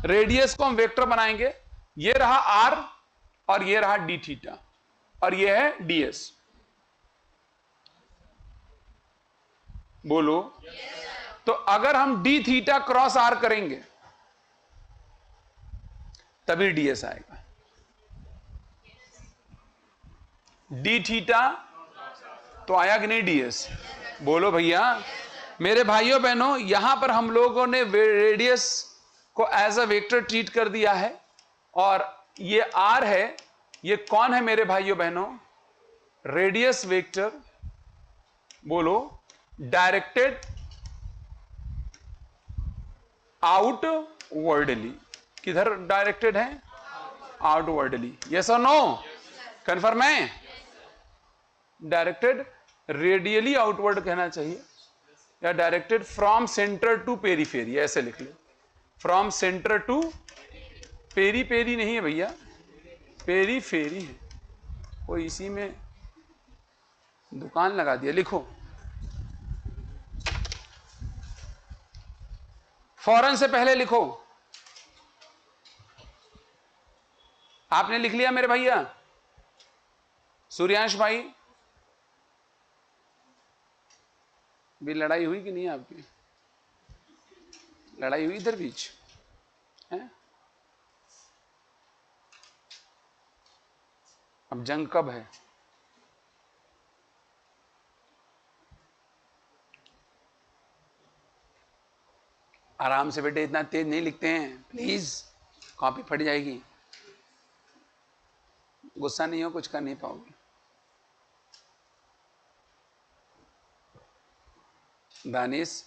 रेडियस को हम वेक्टर बनाएंगे, ये रहा आर और ये रहा डी थीटा और ये है ds। बोलो, तो अगर हम डी थीटा क्रॉस आर करेंगे तभी ds आएगा। डी थीटा तो आया कि नहीं ds? बोलो भैया। मेरे भाइयों बहनों, यहां पर हम लोगों ने रेडियस को एज अ वेक्टर ट्रीट कर दिया है और ये r है, ये कौन है मेरे भाइयों बहनों? Radius vector. बोलो, डायरेक्टेड आउटवर्डली। किधर डायरेक्टेड है? आउटवर्डली। यस और नो? कन्फर्म है? डायरेक्टेड रेडियली आउटवर्ड कहना चाहिए, या directed from centre to periphery, ऐसे लिख ले। From centre to peri, peri नहीं है भैया, पेरीफेरी है। कोई इसी में दुकान लगा दिया। लिखो, फौरन से पहले लिखो। आपने लिख लिया मेरे भैया? सूर्यांश भाई, भी लड़ाई हुई कि नहीं आपकी? लड़ाई हुई इधर बीच है? अब जंग कब है? आराम से बेटे, इतना तेज नहीं लिखते हैं प्लीज, कॉपी फट जाएगी। गुस्सा नहीं हो, कुछ कर नहीं पाओगे। दानिश,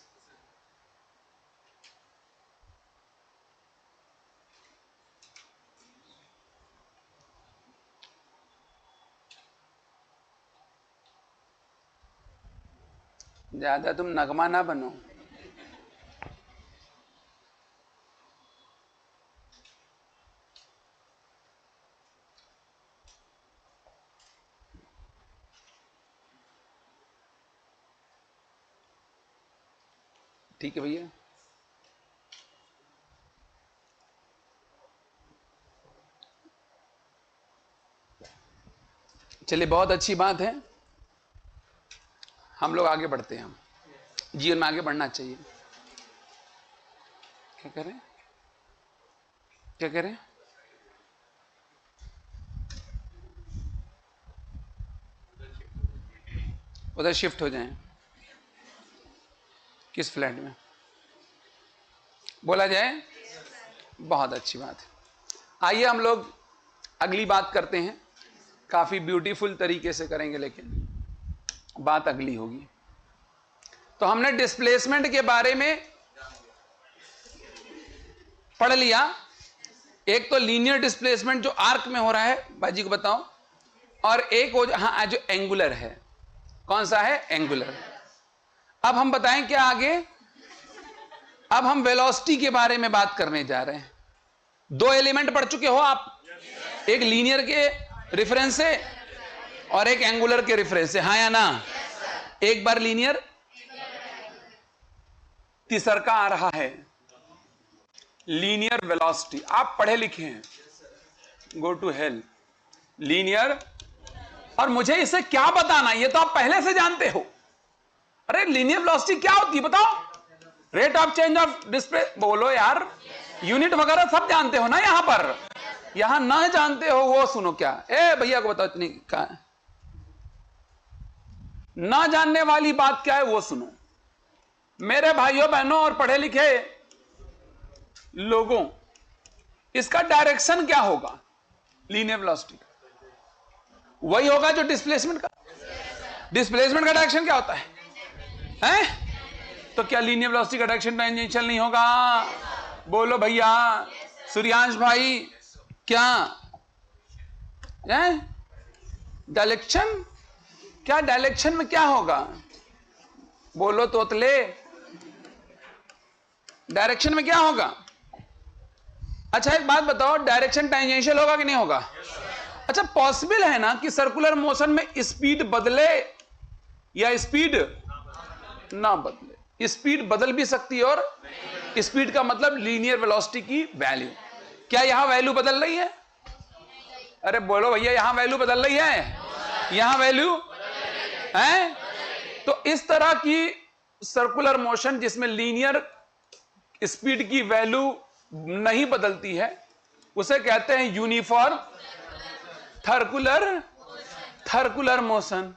ज्यादा तुम नगमा ना बनो। ठीक है भैया। चलिए, बहुत अच्छी बात है, हम लोग आगे बढ़ते हैं। हम जीवन में आगे बढ़ना चाहिए। क्या करें? क्या करें? उधर शिफ्ट हो जाएं। किस फ्लैट में? बोला जाए? बहुत अच्छी बात है। आइए हम लोग अगली बात करते हैं। काफी ब्यूटीफुल तरीके से करेंगे, लेकिन बात अगली होगी। तो हमने डिस्प्लेसमेंट के बारे में पढ़ लिया। एक तो लीनियर डिस्प्लेसमेंट जो आर्क में हो रहा है, बाजी को बताओ, और एक वो हाँ जो एंगुलर है। कौन सा है? एंगुलर। अब हम बताएं क्या आगे? अब हम वेलोसिटी के बारे में बात करने जा रहे हैं। दो एलिमेंट पढ़ चुके हो आप, एक लीनियर के रेफरेंस से और एक एंगुलर के रेफरेंस से, हाँ या ना? एक बार लीनियर, तीसर का आ रहा है लीनियर वेलोसिटी। आप पढ़े लिखे हैं, गो टू हेल। लीनियर, और मुझे इसे क्या बताना, ये तो आप पहले से जानते हो। अरे लीनियर वेलोसिटी क्या होती है बताओ? Rate of change of display, बोलो यार, यूनिट वगैरह सब जानते हो ना। यहां पर, यहां ना जानते हो वो सुनो। क्या ए भैया को बताओ, इतनी क्या है ना जानने वाली बात क्या है वो सुनो। मेरे भाइयों बहनों और पढ़े लिखे लोगों, इसका डायरेक्शन क्या होगा? लीनियर वेलोसिटी का वही होगा जो डिस्प्लेसमेंट का। डिस्प्लेसमेंट का डायरेक्शन क्या होता है? तो क्या लीनियर वेलोसिटी का डायरेक्शन टेंजेंशियल नहीं होगा? बोलो भैया, सूर्यांश भाई, क्या डायरेक्शन, क्या डायरेक्शन में क्या होगा? बोलो तोतले, डायरेक्शन में क्या होगा? अच्छा एक बात बताओ, डायरेक्शन टेंजेंशियल होगा कि नहीं होगा? अच्छा, पॉसिबल है ना कि सर्कुलर मोशन में स्पीड बदले या स्पीड ना बदले? स्पीड बदल भी सकती है, और स्पीड का मतलब लीनियर वेलोसिटी की वैल्यू। क्या यहां वैल्यू बदल रही है? अरे बोलो भैया, यहां वैल्यू बदल रही है? यहां वैल्यू है? तो इस तरह की सर्कुलर मोशन जिसमें लीनियर स्पीड की वैल्यू नहीं बदलती है, उसे कहते हैं यूनिफॉर्म थर्कुलर मोशन,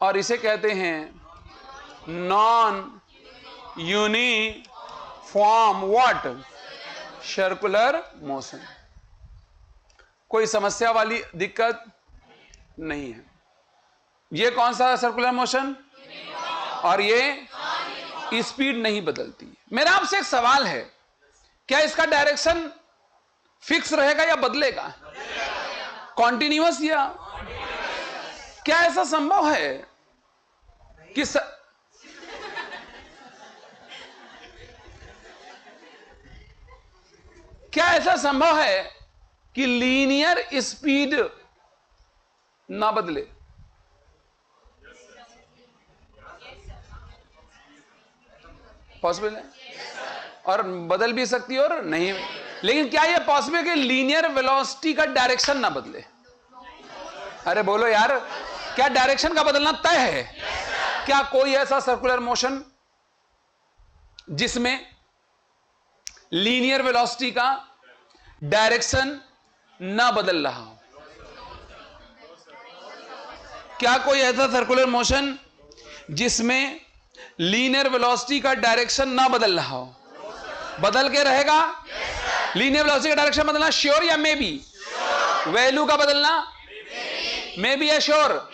और इसे कहते हैं non uniform what? Circular motion. कोई समस्या वाली दिक्कत नहीं है। ये कौन सा सर्कुलर मोशन? और ये स्पीड नहीं बदलती। मेरा आपसे एक सवाल है, क्या इसका डायरेक्शन फिक्स रहेगा या बदलेगा? कॉन्टिन्यूअस या? क्या ऐसा संभव है कि क्या ऐसा संभव है कि लीनियर स्पीड ना बदले? पॉसिबल है, और बदल भी सकती है और नहीं। लेकिन क्या यह पॉसिबल है कि लीनियर वेलोसिटी का डायरेक्शन ना बदले? अरे बोलो यार, क्या डायरेक्शन का बदलना तय है? क्या कोई ऐसा सर्कुलर मोशन जिसमें लीनियर वेलोसिटी का डायरेक्शन ना बदल रहा हो? क्या कोई ऐसा सर्कुलर मोशन जिसमें लीनियर वेलोसिटी का डायरेक्शन ना बदल रहा हो? बदल के रहेगा? लीनियर वेलोसिटी का डायरेक्शन बदलना श्योर या मे बी? वैल्यू का बदलना मे बी या श्योर?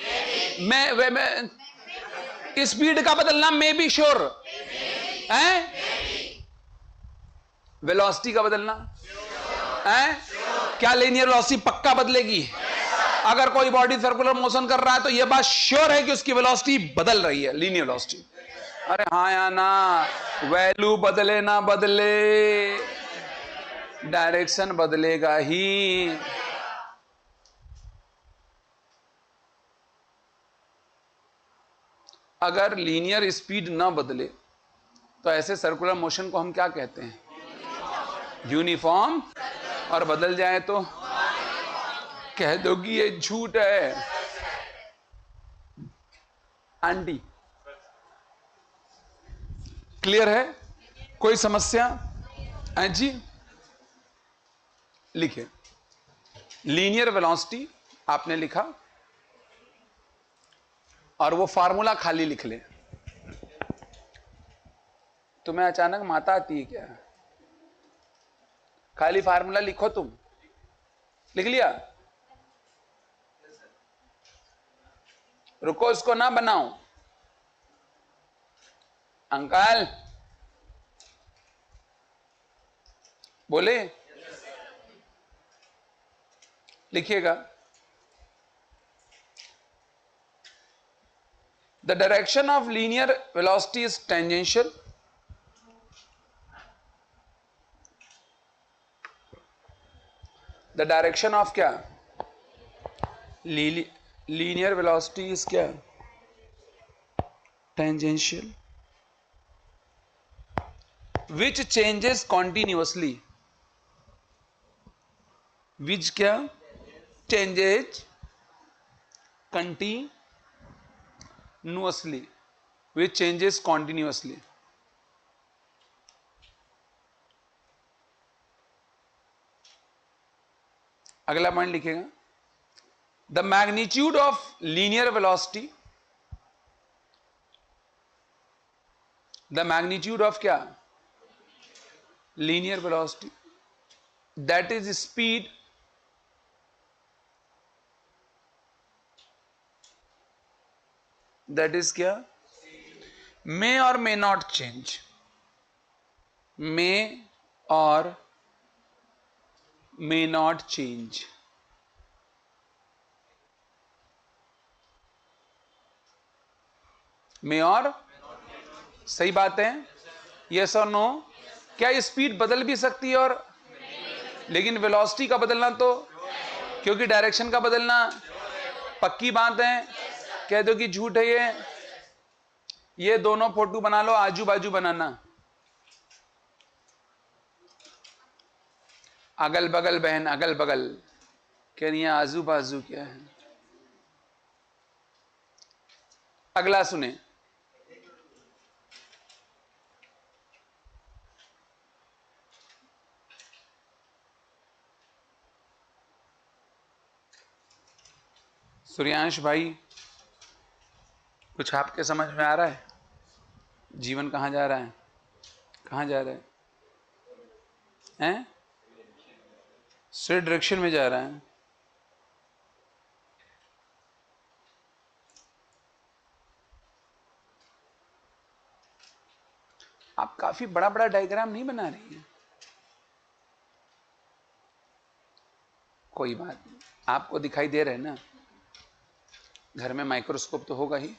स्पीड का बदलना मे बी श्योर है? वेलोसिटी का बदलना है? क्या लीनियर वेलोसिटी पक्का बदलेगी? अगर कोई बॉडी सर्कुलर मोशन कर रहा है तो यह बात श्योर है कि उसकी वेलोसिटी बदल रही है, लीनियर वेलोसिटी। अरे हाँ या ना? वैल्यू बदले ना बदले, डायरेक्शन बदलेगा ही। अगर लीनियर स्पीड ना बदले तो ऐसे सर्कुलर मोशन को हम क्या कहते हैं? यूनिफॉर्म। और बदल जाए तो कह दोगी ये झूठ है आंटी। क्लियर है? कोई समस्या है जी? लिखे, लीनियर वेलोसिटी आपने लिखा, और वो फार्मूला खाली लिख ले। तुम्हें अचानक माता आती है क्या? खाली फार्मूला लिखो। तुम लिख लिया? रुको, इसको ना बनाओ। अंकल बोले, लिखिएगा। The direction of linear velocity is tangential. The direction of क्या? लीनियर वेलोसिटी इज क्या? Tangential. Which changes continuously. Which क्या? Changes continuously, which changes continuously। अगला पॉइंट लिखेगा, the magnitude of linear velocity, the magnitude of क्या? Linear velocity, that is speed that is क्या? मे और may not change, मे और may not change. मे और, सही बात है, यस और नो। क्या स्पीड बदल भी सकती है और, लेकिन वेलोसिटी का बदलना तो, क्योंकि डायरेक्शन का बदलना पक्की बात है। कह दो कि झूठ है ये दोनों फोटो बना लो, आजू बाजू बनाना, अगल बगल बहन, अगल बगल कह रही है, आजू बाजू क्या है। अगला सुने, सूर्यांश भाई, कुछ आपके समझ में आ रहा है? जीवन कहां जा रहा है? कहां जा रहा है? हैं? स्ट्रेट डायरेक्शन में जा रहा है। आप काफी बड़ा बड़ा डायग्राम नहीं बना रही हैं। कोई बात नहीं, आपको दिखाई दे रहे हैं ना, घर में माइक्रोस्कोप तो होगा ही।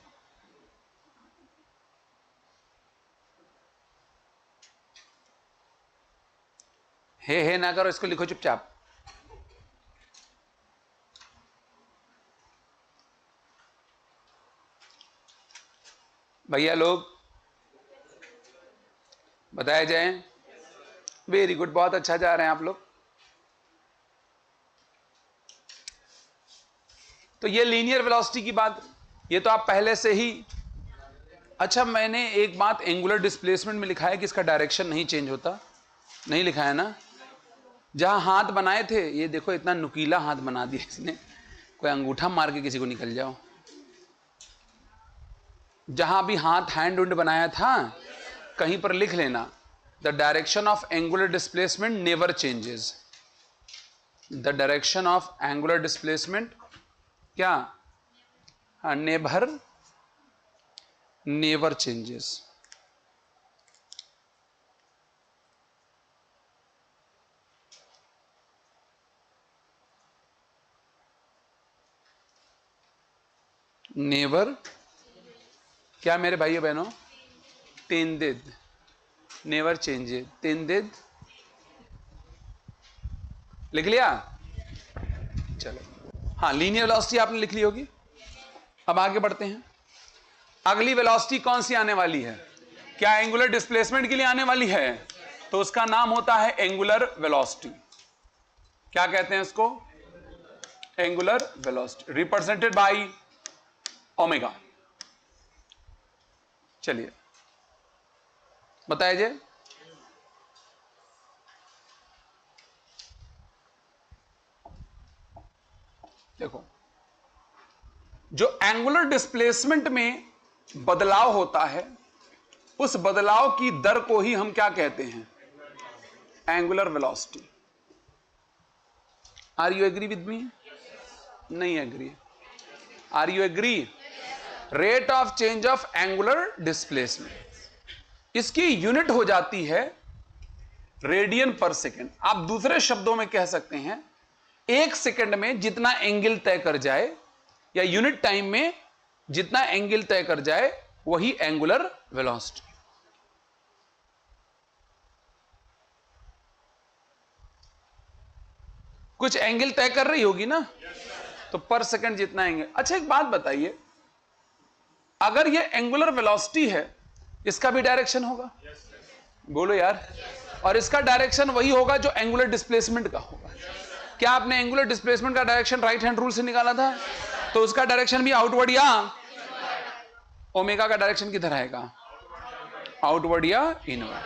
हे ना करो, इसको लिखो चुपचाप। भैया लोग बताया जाए। वेरी गुड, बहुत अच्छा जा रहे हैं आप लोग। तो ये लीनियर वेलोसिटी की बात, ये तो आप पहले से ही। अच्छा, मैंने एक बात एंगुलर डिस्प्लेसमेंट में लिखा है कि इसका डायरेक्शन नहीं चेंज होता, नहीं लिखा है ना? जहां हाथ बनाए थे, ये देखो इतना नुकीला हाथ बना दिया इसने, कोई अंगूठा मार के किसी को निकल जाओ। जहां भी हाथ हैंड उंड बनाया था, कहीं पर लिख लेना, the direction of angular displacement never changes. The direction of angular displacement क्या? Never changes. नेवर क्या मेरे भाइयों बहनों? Tended, never changes, tended. लिख लिया? चलो, हाँ, लीनियर वेलोसिटी आपने लिख ली होगी। अब आगे बढ़ते हैं। अगली वेलोसिटी कौन सी आने वाली है? क्या एंगुलर डिस्प्लेसमेंट के लिए आने वाली है? तो उसका नाम होता है एंगुलर वेलोसिटी। क्या कहते हैं उसको? Angular velocity, represented by omega. चलिए बताइए जी। देखो, जो एंगुलर डिस्प्लेसमेंट में बदलाव होता है, उस बदलाव की दर को ही हम क्या कहते हैं? Angular velocity. Are you agree with me? नहीं agree? Are you agree? Rate of change of angular displacement. इसकी यूनिट हो जाती है रेडियन पर सेकेंड। आप दूसरे शब्दों में कह सकते हैं 1 सेकंड में जितना एंगल तय कर जाए या यूनिट टाइम में जितना एंगल तय कर जाए वही एंगुलर वेलोसिटी। कुछ एंगल तय कर रही होगी ना, तो पर सेकंड जितना एंगल। अच्छा एक बात बताइए, अगर ये एंगुलर वेलोसिटी है, इसका भी डायरेक्शन होगा? बोलो यार। और इसका डायरेक्शन वही होगा जो एंगुलर डिस्प्लेसमेंट का होगा। क्या आपने एंगुलर डिस्प्लेसमेंट का डायरेक्शन राइट हैंड रूल से निकाला था? तो उसका डायरेक्शन भी आउटवर्ड या ओमेगा का डायरेक्शन किधर आएगा? आउटवर्ड या इनवर्ड।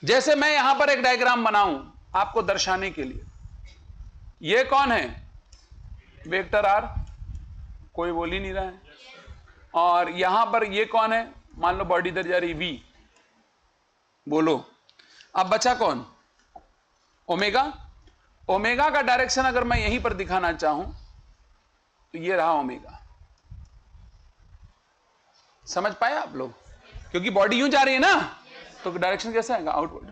जैसे मैं यहां पर एक डायग्राम बनाऊं आपको दर्शाने के लिए, ये कौन है? वेक्टर आर, कोई बोल ही नहीं रहा है। और यहां पर ये कौन है? मान लो बॉडी इधर जा रही वी, बोलो। अब बचा कौन? ओमेगा। ओमेगा का डायरेक्शन अगर मैं यहीं पर दिखाना चाहूं तो ये रहा ओमेगा। समझ पाए आप लोग? क्योंकि बॉडी यूं जा रही है ना, तो डायरेक्शन कैसे आएगा? आउटवर्ड।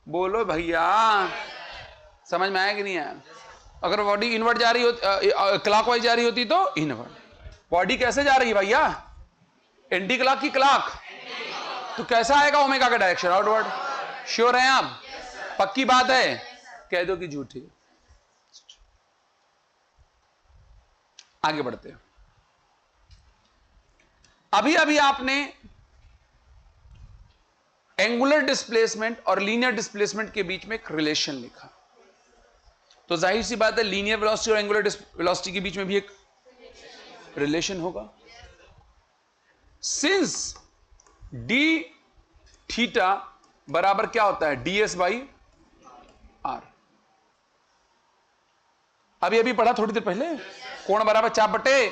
बोलो भैया, समझ में आया कि नहीं आया? अगर बॉडी इनवर्ड जा रही होती, क्लॉकवाइज जा रही होती तो इनवर्ड। बॉडी कैसे जा रही है भैया? एंटी क्लॉक की क्लॉक, तो कैसा आएगा ओमेगा का डायरेक्शन? आउटवर्ड। श्योर हैं आप? पक्की बात है? कह दो कि झूठी। आगे बढ़ते हैं। अभी अभी आपने एंगुलर डिस्प्लेसमेंट और लीनियर डिस्प्लेसमेंट के बीच में एक रिलेशन लिखा, तो जाहिर सी बात है लीनियर वेलोसिटी और एंगुलर वेलोसिटी के बीच में भी एक रिलेशन होगा। सिंस डी थीटा बराबर क्या होता है? ds by r. अभी अभी पढ़ा थोड़ी देर पहले, कोण बराबर चाप बटे,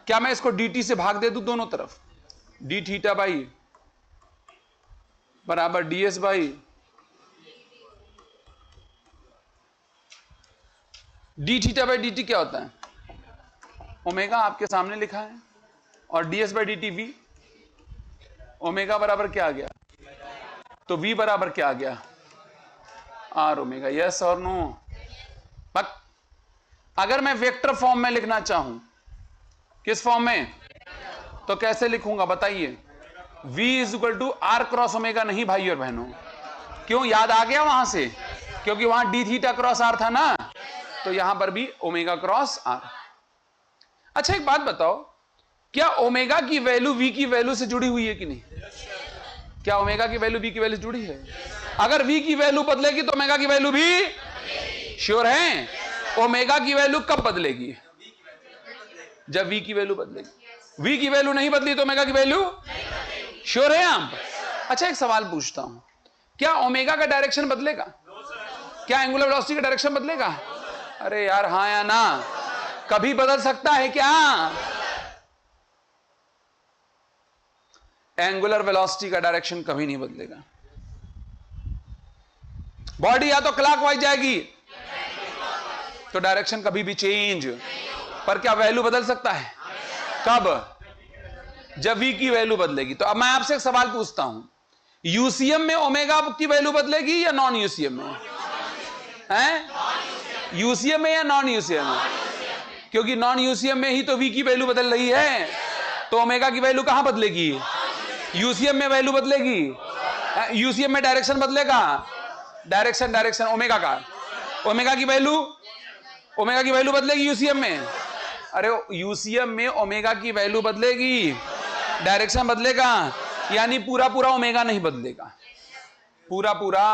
क्या मैं इसको dt से भाग दे दूं दोनों तरफ? डी थीटा बाई बराबर ds by D theta by dt क्या होता है? ओमेगा आपके सामने लिखा है, और ds by dt v। Omega बराबर क्या आ गया? तो v बराबर क्या आ गया? R omega. यस और नो? पक। अगर मैं वेक्टर फॉर्म में लिखना चाहूं, किस फॉर्म में? तो कैसे लिखूंगा बताइए? v is equal to R cross omega. नहीं भाई और बहनों, क्यों? याद आ गया वहां से? क्योंकि वहां डी थीटा क्रॉस आर था ना, तो यहां पर भी ओमेगा क्रॉस आर। अच्छा एक बात बताओ, क्या ओमेगा की वैल्यू v की वैल्यू से जुड़ी हुई है कि नहीं? क्या ओमेगा की वैल्यू v की वैल्यू से जुड़ी है? अगर v की वैल्यू बदलेगी तो ओमेगा की वैल्यू भी। श्योर हैं? ओमेगा की वैल्यू कब बदलेगी? जब v की वैल्यू बदलेगी। v की वैल्यू नहीं बदली तो ओमेगा की वैल्यू। श्योर है आप? अच्छा एक सवाल पूछता हूं, क्या ओमेगा का डायरेक्शन बदलेगा? क्या एंगुलर वेलोसिटी का डायरेक्शन बदलेगा? अरे यार हां या ना? कभी बदल सकता है क्या? एंगुलर वेलोसिटी का डायरेक्शन कभी नहीं बदलेगा। बॉडी या तो क्लॉकवाइज जाएगी तो डायरेक्शन कभी भी चेंज, पर क्या वैल्यू बदल सकता है? कब? जब v की वैल्यू बदलेगी। तो अब मैं आपसे एक सवाल पूछता हूं, यूसीएम में ओमेगा की वैल्यू बदलेगी या नॉन यूसीएम में? हैं? यूसीएम में या नॉन यूसीएम में? क्योंकि नॉन यूसीएम में ही तो v की वैल्यू बदल रही है, तो ओमेगा की वैल्यू कहां बदलेगी? यूसीएम में वैल्यू बदलेगी। यूसीएम में डायरेक्शन बदलेगा। डायरेक्शन ओमेगा का, ओमेगा की वैल्यू बदलेगी यूसीएम में। अरे यूसीएम में ओमेगा की वैल्यू बदलेगी, डायरेक्शन बदलेगा, यानी पूरा पूरा ओमेगा नहीं बदलेगा। पूरा पूरा।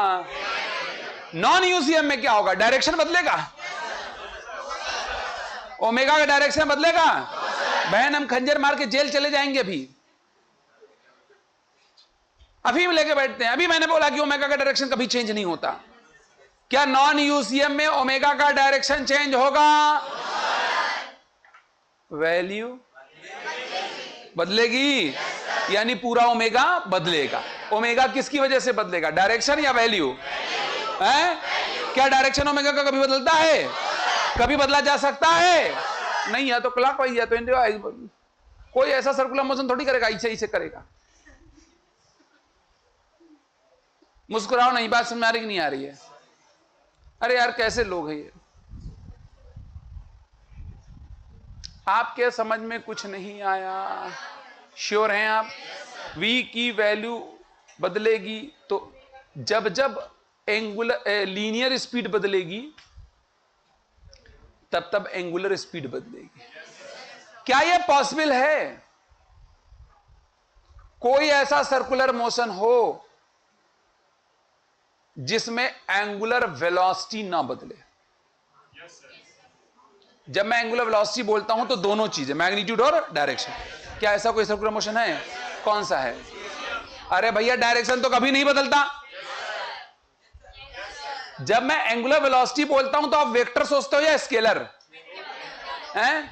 नॉन यूसीएम में क्या होगा? डायरेक्शन बदलेगा, ओमेगा का डायरेक्शन बदलेगा। बहन हम खंजर मार के जेल चले जाएंगे अभी लेके बैठते हैं। अभी मैंने बोला कि ओमेगा का डायरेक्शन कभी चेंज नहीं होता। क्या नॉन यूसीएम में ओमेगा का डायरेक्शन चेंज होगा? वैल्यू बदलेगी, यानी पूरा ओमेगा बदलेगा। ओमेगा किसकी वजह से बदलेगा? डायरेक्शन या वैल्यू? है? क्या डायरेक्शन ओमेगा का कभी बदलता है? कभी बदला जा सकता है? नहीं, या तो क्लॉकवाइज या तो एंटीक्लॉकवाइज। कोई ऐसा सर्कुलर मोशन थोड़ी करेगा, ऐसे करेगा। मुस्कुराओ नहीं, बात समझ आ रही नहीं आ रही है? अरे यार कैसे लोग हैं ये, आपके समझ में कुछ नहीं आया? श्योर हैं आप? v की वैल्यू बदलेगी तो जब जब एंगुलर लीनियर स्पीड बदलेगी तब तब एंगुलर स्पीड बदलेगी। क्या यह पॉसिबल है कोई ऐसा सर्कुलर मोशन हो जिसमें एंगुलर वेलोसिटी ना बदले? जब मैं एंगुलर वेलोसिटी बोलता हूं तो दोनों चीजें, मैग्नीट्यूड और डायरेक्शन। क्या ऐसा कोई सर्कुलर मोशन है? कौन सा है? अरे भैया डायरेक्शन तो कभी नहीं बदलता। जब मैं एंगुलर वेलोसिटी बोलता हूं तो आप वेक्टर सोचते हो या स्केलर हैं?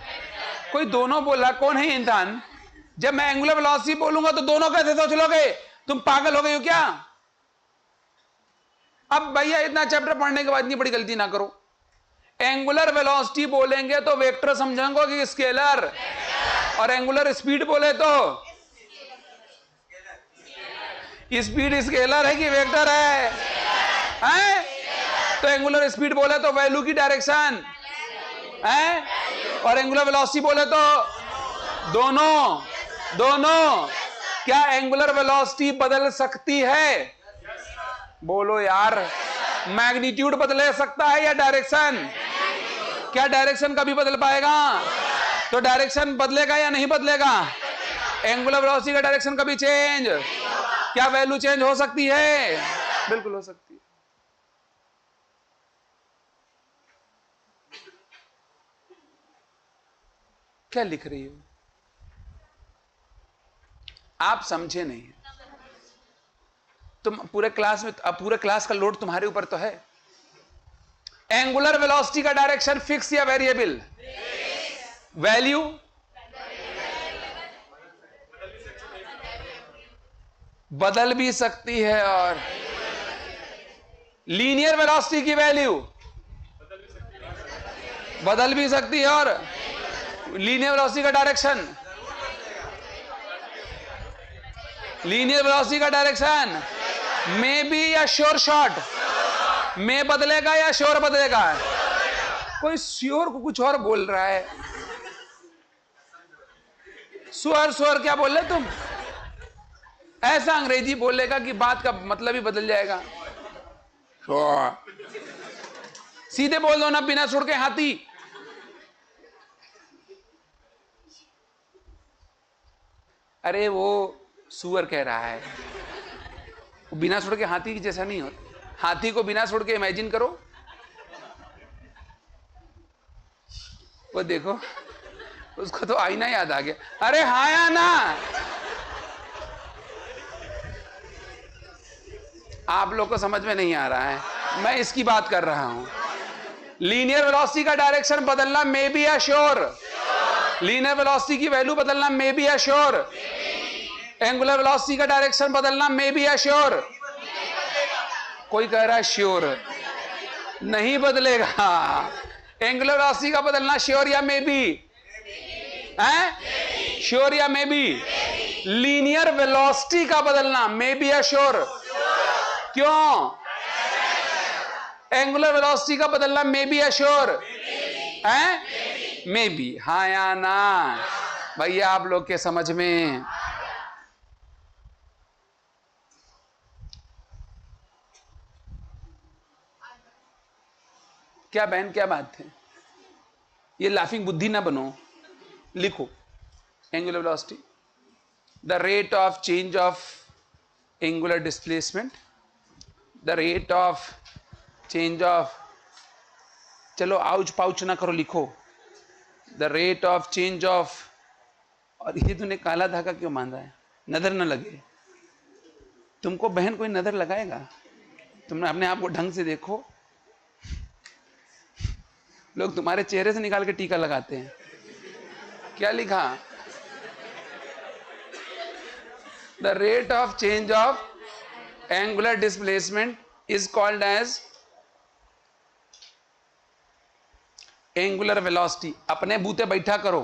कोई दोनों बोला, कौन है इंसान? जब मैं एंगुलर वेलोसिटी बोलूंगा तो दोनों कैसे सोच लोगे? तुम पागल हो गए हो क्या? अब भैया इतना चैप्टर पढ़ने के बाद इतनी बड़ी गलती ना करो। एंगुलर वेलोसिटी बोलेंगे तो वेक्टर समझेंगे कि स्केलर, और एंगुलर स्पीड बोले तो स्पीड स्केलर है कि वेक्टर है? हैं? तो एंगुलर स्पीड बोले तो वैल्यू की डायरेक्शन है, और एंगुलर वेलोसिटी बोले तो दोनों। क्या एंगुलर वेलोसिटी बदल सकती है? बोलो यार। मैग्नीट्यूड बदल सकता है या डायरेक्शन? क्या डायरेक्शन कभी बदल पाएगा? तो डायरेक्शन बदलेगा या नहीं बदलेगा? एंगुलर वेलोसिटी का डायरेक्शन कभी चेंज? क्या वैल्यू चेंज हो सकती है? बिल्कुल हो सकती है। क्या लिख रही हो आप? समझे नहीं। तुम पूरे क्लास में, अब पूरे क्लास का लोड तुम्हारे ऊपर तो है। एंगुलर वेलोसिटी का डायरेक्शन फिक्स या वेरिएबल? वैल्यू बदल भी सकती है, और लीनियर वेलोसिटी की वैल्यू बदल भी सकती है, और लीनियर वेलोसिटी का डायरेक्शन, लीनियर वेलोसिटी का डायरेक्शन में भी या श्योर शॉर्ट में बदलेगा या श्योर बदलेगा? कोई श्योर को कुछ और बोल रहा है। श्योर क्या बोल रहे तुम? ऐसा अंग्रेजी बोलेगा कि बात का मतलब ही बदल जाएगा। सीधे बोल दो ना, बिना सुर के हाथी। अरे वो सुअर कह रहा है, वो बिना सुर के हाथी की जैसा नहीं होता। हाथी को बिना सुर के इमेजिन करो, वो देखो, उसको तो आईना याद आ गया। अरे हाँ या ना? आप लोग को समझ में नहीं आ रहा है, मैं इसकी बात कर रहा हूं। लीनियर वेलोसिटी का डायरेक्शन बदलना मे बी या श्योर? लीनियर वेलोसिटी की वैल्यू बदलना मे बी या श्योर? एंगुलर वेलोसिटी का डायरेक्शन बदलना मे बी या श्योर? कोई कह रहा है श्योर। नहीं बदलेगा। एंगुलर वेलोसिटी का बदलना श्योर या मे बी? श्योर या मे बी? लीनियर वेलोसिटी का बदलना मे बी या श्योर? क्यों? एंगुलर वेलोसिटी का बदलना मे बी या श्योर? May be. हाँ या ना? भैया आप लोग के समझ में? क्या बहन, क्या बात है? ये लाफिंग बुद्धि ना बनो। लिखो angular velocity, the rate of change of angular displacement, the rate of change of, चलो आउच पाउच ना करो, लिखो the rate of change of. और ये तूने काला धागा क्यों बांधा है? नजर न लगे तुमको। बहन कोई नजर लगाएगा? तुमने अपने आप को ढंग से देखो। लोग तुम्हारे चेहरे से निकाल के टीका लगाते हैं। क्या लिखा? The rate of change of angular displacement is called as angular velocity. अपने बूते बैठा करो।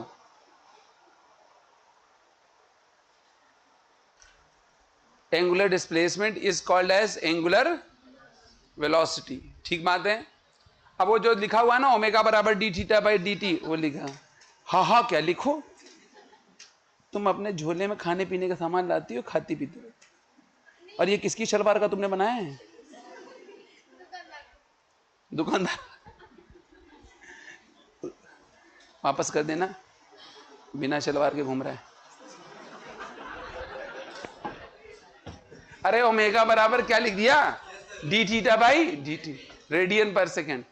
Angular displacement is called as angular velocity. ठीक बात है। अब वो जो लिखा हुआ है ना ओमेगा बराबर D theta by D T, वो लिखा। हाँ हाँ क्या लिखो, तुम अपने झोले में खाने पीने का सामान लाती हो, खाती पीती हो। और ये किसकी शलवार का तुमने बनाया है? दुकानदार। वापस कर देना, बिना शलवार के घूम रहा है। अरे ओमेगा बराबर क्या लिख दिया, D theta by D T, radian पर सेकेंड।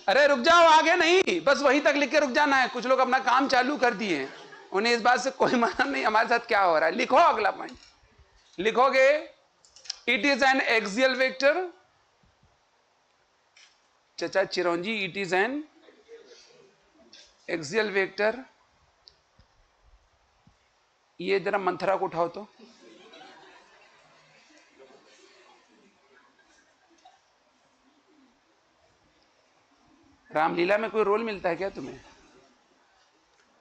अरे रुक जाओ, आगे नहीं, बस वहीं तक लिख के रुक जाना है। कुछ लोग अपना काम चालू कर दिए, उन्हें इस बात से कोई मतलब नहीं हमारे साथ क्या हो रहा है। लिखो अगला पॉइंट, लिखोगे it is an axial vector. चचा चिरौंजी, it is an axial vector. ये जरा मंथरा को उठाओ तो। रामलीला में कोई रोल मिलता है क्या तुम्हें?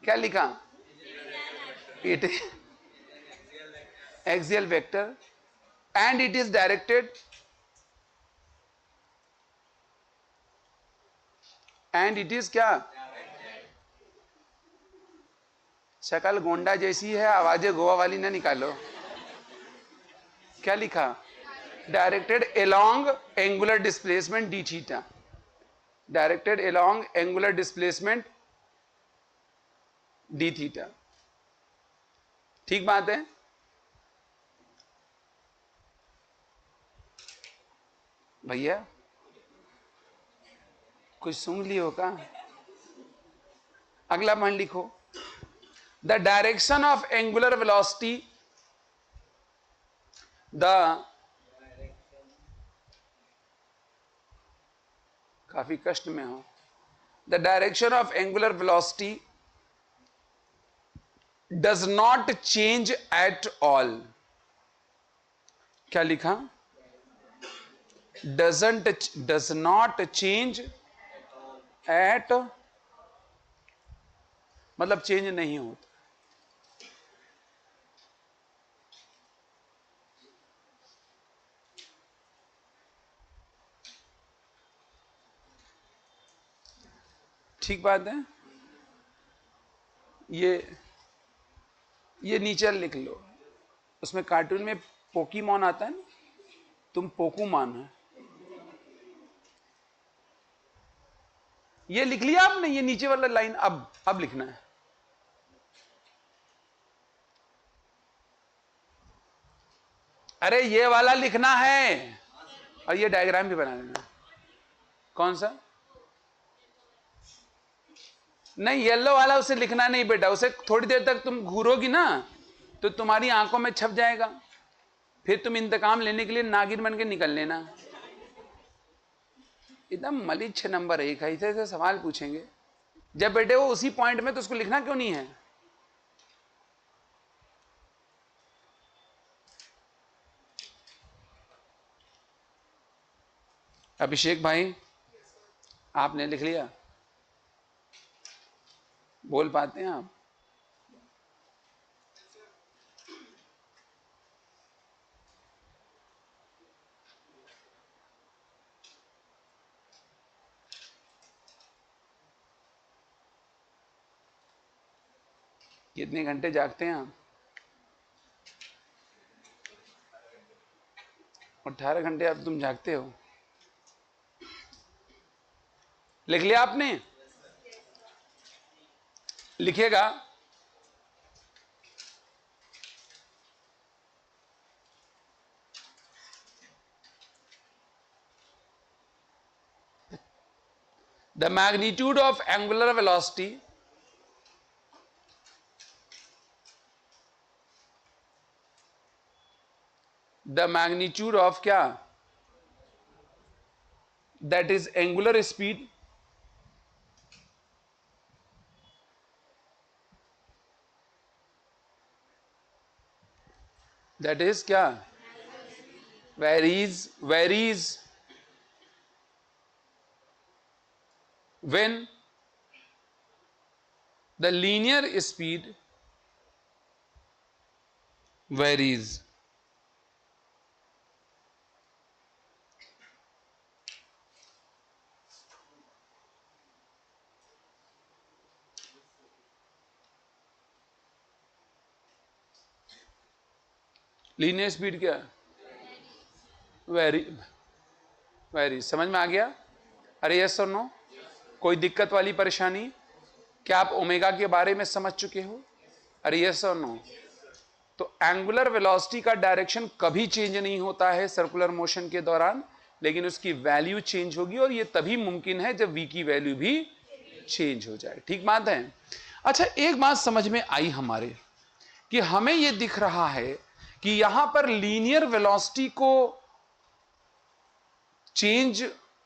क्या लिखा? It axial vector and it is directed and it is क्या? शकल गोंडा जैसी है, आवाजें गोवा वाली ना निकालो। क्या लिखा? Directed along angular displacement D theta, directed along angular displacement D theta. ठीक बात है। भैया कुछ सुन लियो का? अगला पॉइंट लिखो, the direction of angular velocity, the काफी कष्ट में हो, the direction of angular velocity does not change at all. क्या लिखा? डज नॉट चेंज एट, मतलब चेंज नहीं होता। ठीक बात है। ये नीचे लिख लो, उसमें कार्टून में पोकीमॉन आता है ना, तुम पोकूमान है। ये लिख लिया आपने, ये नीचे वाला लाइन अब लिखना है। अरे ये वाला लिखना है, और ये डायग्राम भी बना देना। कौन सा? नहीं, येलो वाला उसे लिखना नहीं बेटा, उसे थोड़ी देर तक तुम घूरोगी ना तो तुम्हारी आंखों में छप जाएगा, फिर तुम इंतकाम लेने के लिए नागिन बन के निकल लेना। एकदम मलिच्छ नंबर 1 है, ऐसे सवाल पूछेंगे। जब बेटे वो उसी पॉइंट में, तो उसको लिखना क्यों नहीं है? अभिषेक भाई आपने लिख लिया? बोल पाते हैं आप? कितने घंटे जागते हैं आप? 18 घंटे अब तुम जागते हो। लिख लिया आपने? लिखिएगा, the magnitude of angular velocity the magnitude of क्या? That is angular speed that is क्या? varies when the linear speed varies. Linear speed क्या है? वेरी। समझ में आ गया? अरे यस और नो? कोई दिक्कत वाली परेशानी? क्या आप ओमेगा के बारे में समझ चुके हो? अरे यस और नो? तो एंगुलर वेलोसिटी का डायरेक्शन कभी चेंज नहीं होता है सर्कुलर मोशन के दौरान, लेकिन उसकी वैल्यू चेंज होगी, और ये तभी मुमकिन है जब v की वैल्यू भी चेंज हो जाए। ठीक बात है? अच्छा, एक बात समझ में आई हमारे कि हमें यह दिख रहा है कि यहां पर लीनियर वेलोसिटी को चेंज,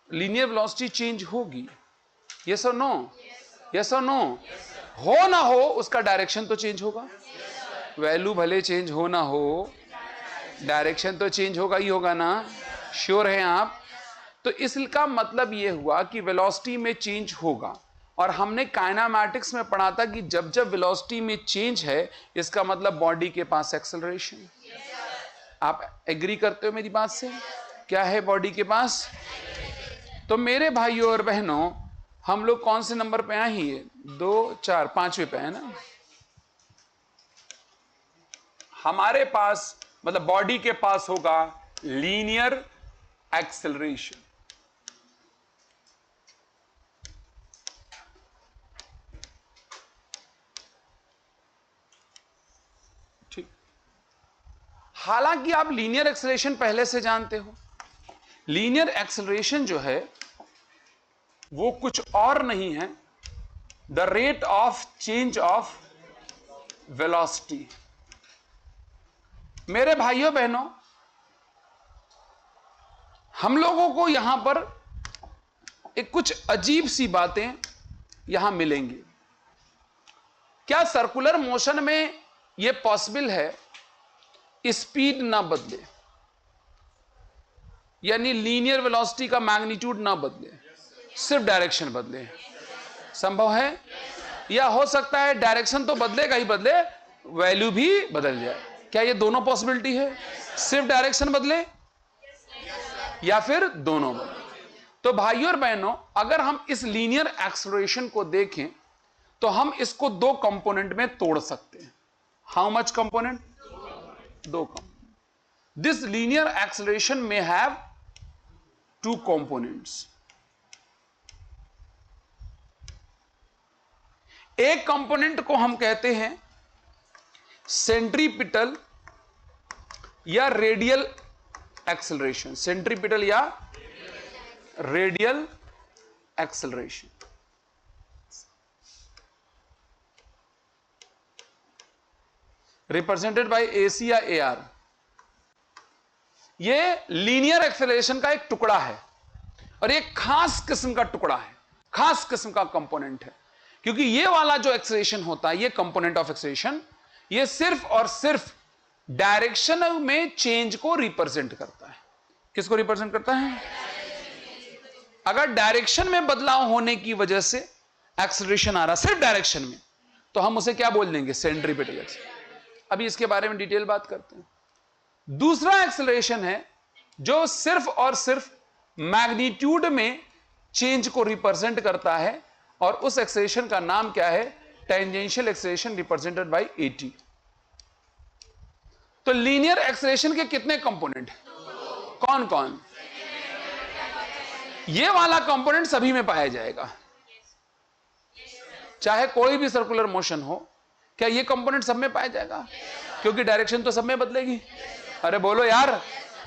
लीनियर वेलोसिटी चेंज होगी। यस और नो? यस और नो? हो ना हो उसका डायरेक्शन तो चेंज होगा। वैल्यू भले चेंज हो ना हो, डायरेक्शन तो चेंज होगा ही होगा ना? श्योर हैं आप? तो इसका मतलब यह हुआ कि वेलोसिटी में चेंज होगा, और हमने काइनेमैटिक्स में पढ़ा था कि जब जब वेलोसिटी में चेंज है इसका मतलब बॉडी के पास एक्सेलरेशन। आप एग्री करते हो मेरी बात से? क्या है बॉडी के पास? तो मेरे भाइयों और बहनों, हम लोग कौन से नंबर पे आए हैं? 2 4 5वें पे है ना? हमारे पास मतलब बॉडी के पास होगा लीनियर एक्सेलरेशन। ठीक, हालांकि आप लीनियर एक्सेलरेशन पहले से जानते हो। लीनियर एक्सेलरेशन जो है वो कुछ और नहीं है, the rate of change of velocity. मेरे भाइयों बहनों, हम लोगों को यहां पर एक कुछ अजीब सी बातें यहां मिलेंगी। क्या सर्कुलर मोशन में यह पॉसिबल है स्पीड ना बदले, यानी लीनियर वेलोसिटी का मैग्नीट्यूड ना बदले, सिर्फ डायरेक्शन बदले? संभव है? या हो सकता है डायरेक्शन तो बदलेगा ही बदले, वैल्यू भी बदल जाए? क्या ये दोनों पॉसिबिलिटी है? सिर्फ डायरेक्शन बदले या फिर दोनों बदले? तो भाइयों और बहनों, अगर हम इस लीनियर एक्सेलरेशन को देखें तो हम इसको दो कंपोनेंट में तोड़ सकते हैं। How much component? दो कंपोनेंट। दिस लीनियर एक्सेलरेशन में हैव टू कंपोनेंट्स। एक कंपोनेंट को हम कहते हैं सेंट्रीपिटल या रेडियल एक्सेलरेशन। सेंट्रीपिटल या radial acceleration. Represented bye AC या एआर। यह लीनियर एक्सेलरेशन का एक टुकड़ा है, और एक खास किस्म का टुकड़ा है, खास किस्म का कंपोनेंट है, क्योंकि ये वाला जो एक्सेलरेशन होता है, ये कंपोनेंट ऑफ एक्सेलरेशन, ये सिर्फ और सिर्फ डायरेक्शन में चेंज को रिप्रेजेंट करता है। किसको रिप्रेजेंट करता है? अगर डायरेक्शन में बदलाव होने की वजह से एक्सेलरेशन आ रहा सिर्फ डायरेक्शन में, तो हम उसे क्या बोल देंगे? Centripetal acceleration. अभी इसके बारे में डिटेल बात करते हैं। दूसरा एक्सेलरेशन है जो सिर्फ और सिर्फ मैग्नीट्यूड में चेंज को रिप्रेजेंट करता है, और उस एक्सेलरेशन का नाम क्या है? Tangential acceleration, represented by eighty. तो लीनियर एक्सेलरेशन के कितने कंपोनेंट? कौन कौन? ये वाला कंपोनेंट सभी में पाया जाएगा, चाहे कोई भी सर्कुलर मोशन हो। क्या ये कंपोनेंट सब में पाया जाएगा? क्योंकि डायरेक्शन तो सब में बदलेगी। अरे बोलो यार।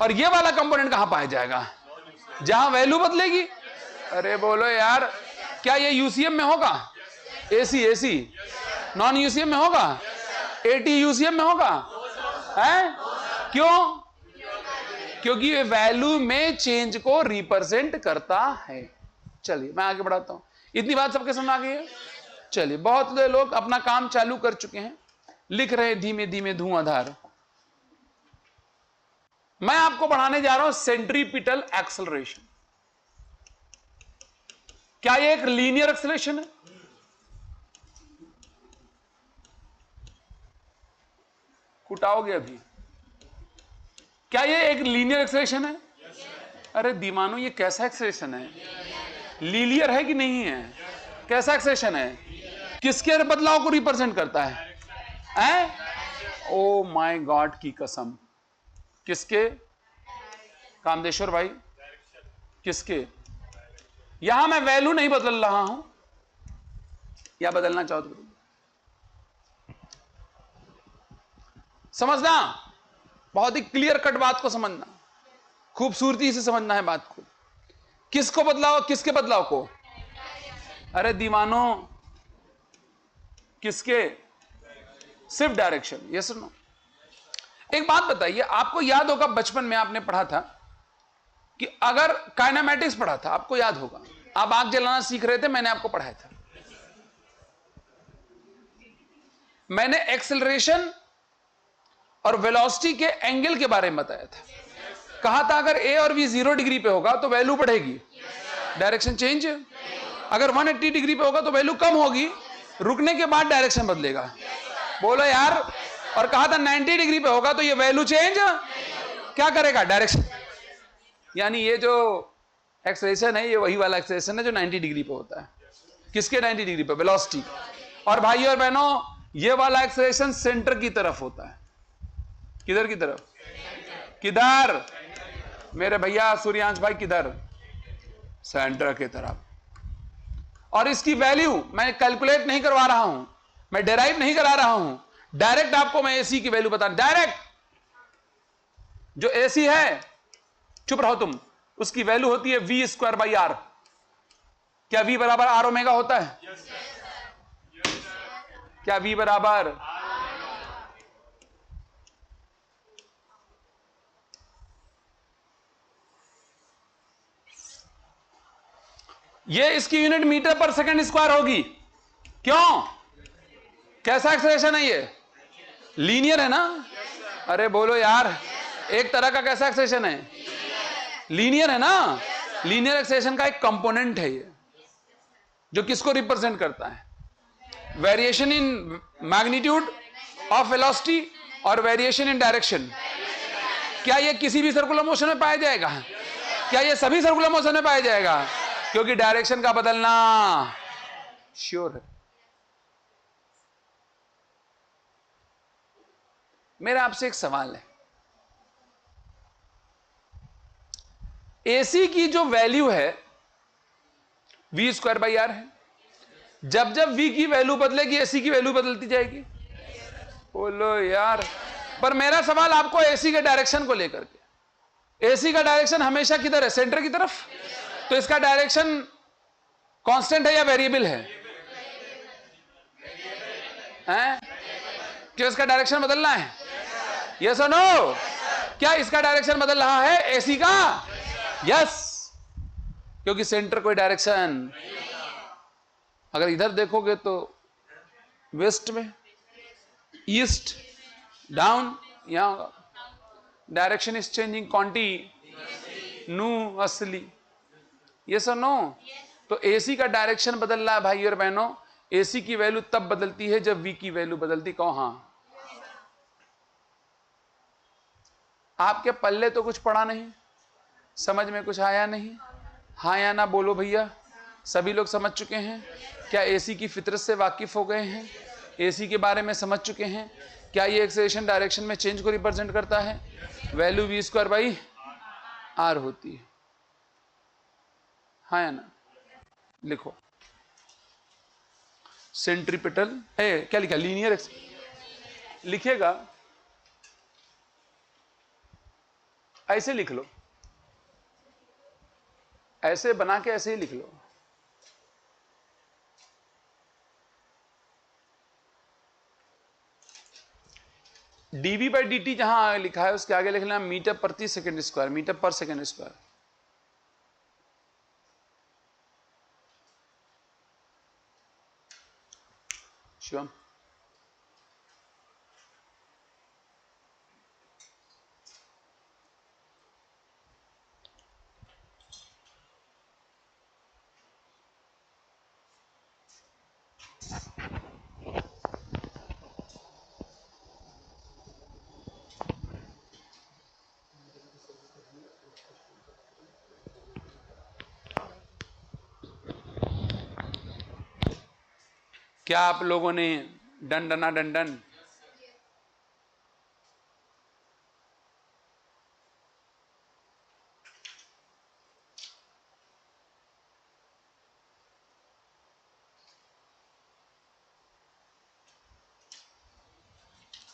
और ये वाला कंपोनेंट कहां पाया जाएगा? जहां वैल्यू बदलेगी। अरे बोलो यार। क्या ये यूसीएम में होगा? एसी नॉन यूसीएम में होगा? एटी यूसीएम में होगा? है? क्यों? क्योंकि ये वैल्यू में चेंज को रिप्रेजेंट करता है। चलिए मैं आगे बढ़ाता हूं। इतनी बात सबके समझ आ गई है? चलिए, बहुत लोग अपना काम चालू कर चुके हैं, लिख रहे हैं धीमे धीमे धुआंधार। मैं आपको पढ़ाने जा रहा हूं सेंट्रीपिटल एक्सेलरेशन। क्या ये एक लीनियर एक्सेलरेशन है? उठाओगे अभी। क्या ये एक लीनियर एक्सेलरेशन है? अरे दीवानो, ये कैसा एक्सेलरेशन है? लीनियर है कि नहीं है? कैसा एक्सेलरेशन है? किसके बदलाव को रिप्रेजेंट करता है? ओ माय गॉड की कसम, किसके? कामदेश्वर भाई, किसके? यहां मैं वैल्यू नहीं बदल रहा हूं, या बदलना चाहो तो समझना, बहुत ही क्लियर कट बात को समझना, खूबसूरती से समझना है बात को। किसको बदलाव, किसके बदलाव को? अरे दीवानो, किसके? सिर्फ डायरेक्शन। यस और नो? एक बात बताइए, आपको याद होगा बचपन में आपने पढ़ा था कि अगर काइनेमैटिक्स पढ़ा था, आपको याद होगा, आप आग जलाना सीख रहे थे, मैंने आपको पढ़ाया था, मैंने एक्सेलरेशन और वेलोसिटी के एंगल के बारे में बताया था। कहा था अगर ए और बी 0 डिग्री पे होगा तो वैल्यू बढ़ेगी, डायरेक्शन चेंज। अगर 180 डिग्री पे होगा तो वैल्यू कम होगी, रुकने के बाद डायरेक्शन बदलेगा। बोलो यार। और कहा था 90 डिग्री पे होगा तो ये वैल्यू चेंज क्या करेगा? डायरेक्शन। यानी ये जो एक्सेलरेशन है, ये वही वाला एक्सेलरेशन है जो 90 डिग्री पे होता है। किसके 90 डिग्री पे? वेलोसिटी। और भाइयों और बहनों, ये वाला एक्सेलरेशन सेंटर की तरफ होता है। किधर की तरफ? किधर मेरे भैया सूर्यांश भाई? किधर? सेंटर की तरफ। और इसकी वैल्यू मैं कैलकुलेट नहीं करवा रहा हूं, मैं डेराइव नहीं करा रहा हूं, डायरेक्ट आपको मैं एसी की वैल्यू बता, डायरेक्ट। जो एसी है, चुप रहो तुम, उसकी वैल्यू होती है v²/r। क्या v बराबर r ओमेगा होता है? क्या v बराबर? ये इसकी यूनिट मीटर पर सेकंड स्क्वायर होगी। क्यों? कैसा एक्सेलरेशन है ये? लीनियर है ना? अरे बोलो यार, एक तरह का कैसा एक्सेलरेशन है? लीनियर है ना? लीनियर एक्सेलरेशन का एक कंपोनेंट है ये, जो किसको रिप्रेजेंट करता है? Variation in magnitude of velocity और वेरिएशन इन डायरेक्शन। क्या ये किसी भी सर्कुलर मोशन में पाया जाएगा? क्या ये सभी सर्कुलर मोशन में पाया जाएगा? क्योंकि डायरेक्शन का बदलना श्योर है। मेरा आपसे एक सवाल है, एसी की जो वैल्यू है v²/r है, जब जब v की वैल्यू बदलेगी एसी की वैल्यू बदलती जाएगी। बोलो यार। पर मेरा सवाल आपको एसी के डायरेक्शन को लेकर के, एसी का डायरेक्शन हमेशा किधर है? सेंटर की तरफ। तो इसका डायरेक्शन कांस्टेंट है या वेरिएबल है? हैं? क्यों इसका डायरेक्शन बदलना है? यस और नो? क्या इसका डायरेक्शन बदल रहा है एसी का? यस। क्योंकि सेंटर कोई डायरेक्शन, अगर इधर देखोगे तो वेस्ट में, ईस्ट, डाउन, यहां होगा। डायरेक्शन इज चेंजिंग क्वांटी नू असली। यस और नो? तो एसी का डायरेक्शन बदल रहा है भाई और बहनों। एसी की वैल्यू तब बदलती है जब वी की वैल्यू बदलती। कहो हां। आपके पल्ले तो कुछ पड़ा नहीं, समझ में कुछ आया नहीं? हाँ या ना बोलो भैया। सभी लोग समझ चुके हैं? क्या एसी की फितरत से वाकिफ हो गए हैं? एसी के बारे में समझ चुके हैं? क्या ये एक्सेलरेशन डायरेक्शन में चेंज को रिप्रेजेंट करता है? वैल्यू v²/r होती है। हाँ या ना? लिखो सेंट्रीपिटल, क्या लिखा? लीनियर लिखेगा, ऐसे लिख लो, ऐसे बना के ऐसे ही लिख लो। dv/dt जहां लिखा है उसके आगे लिखना मीटर प्रति सेकंड स्क्वायर, मीटर पर सेकंड स्क्वायर। शिवम, क्या आप लोगों ने डन डना डन डन?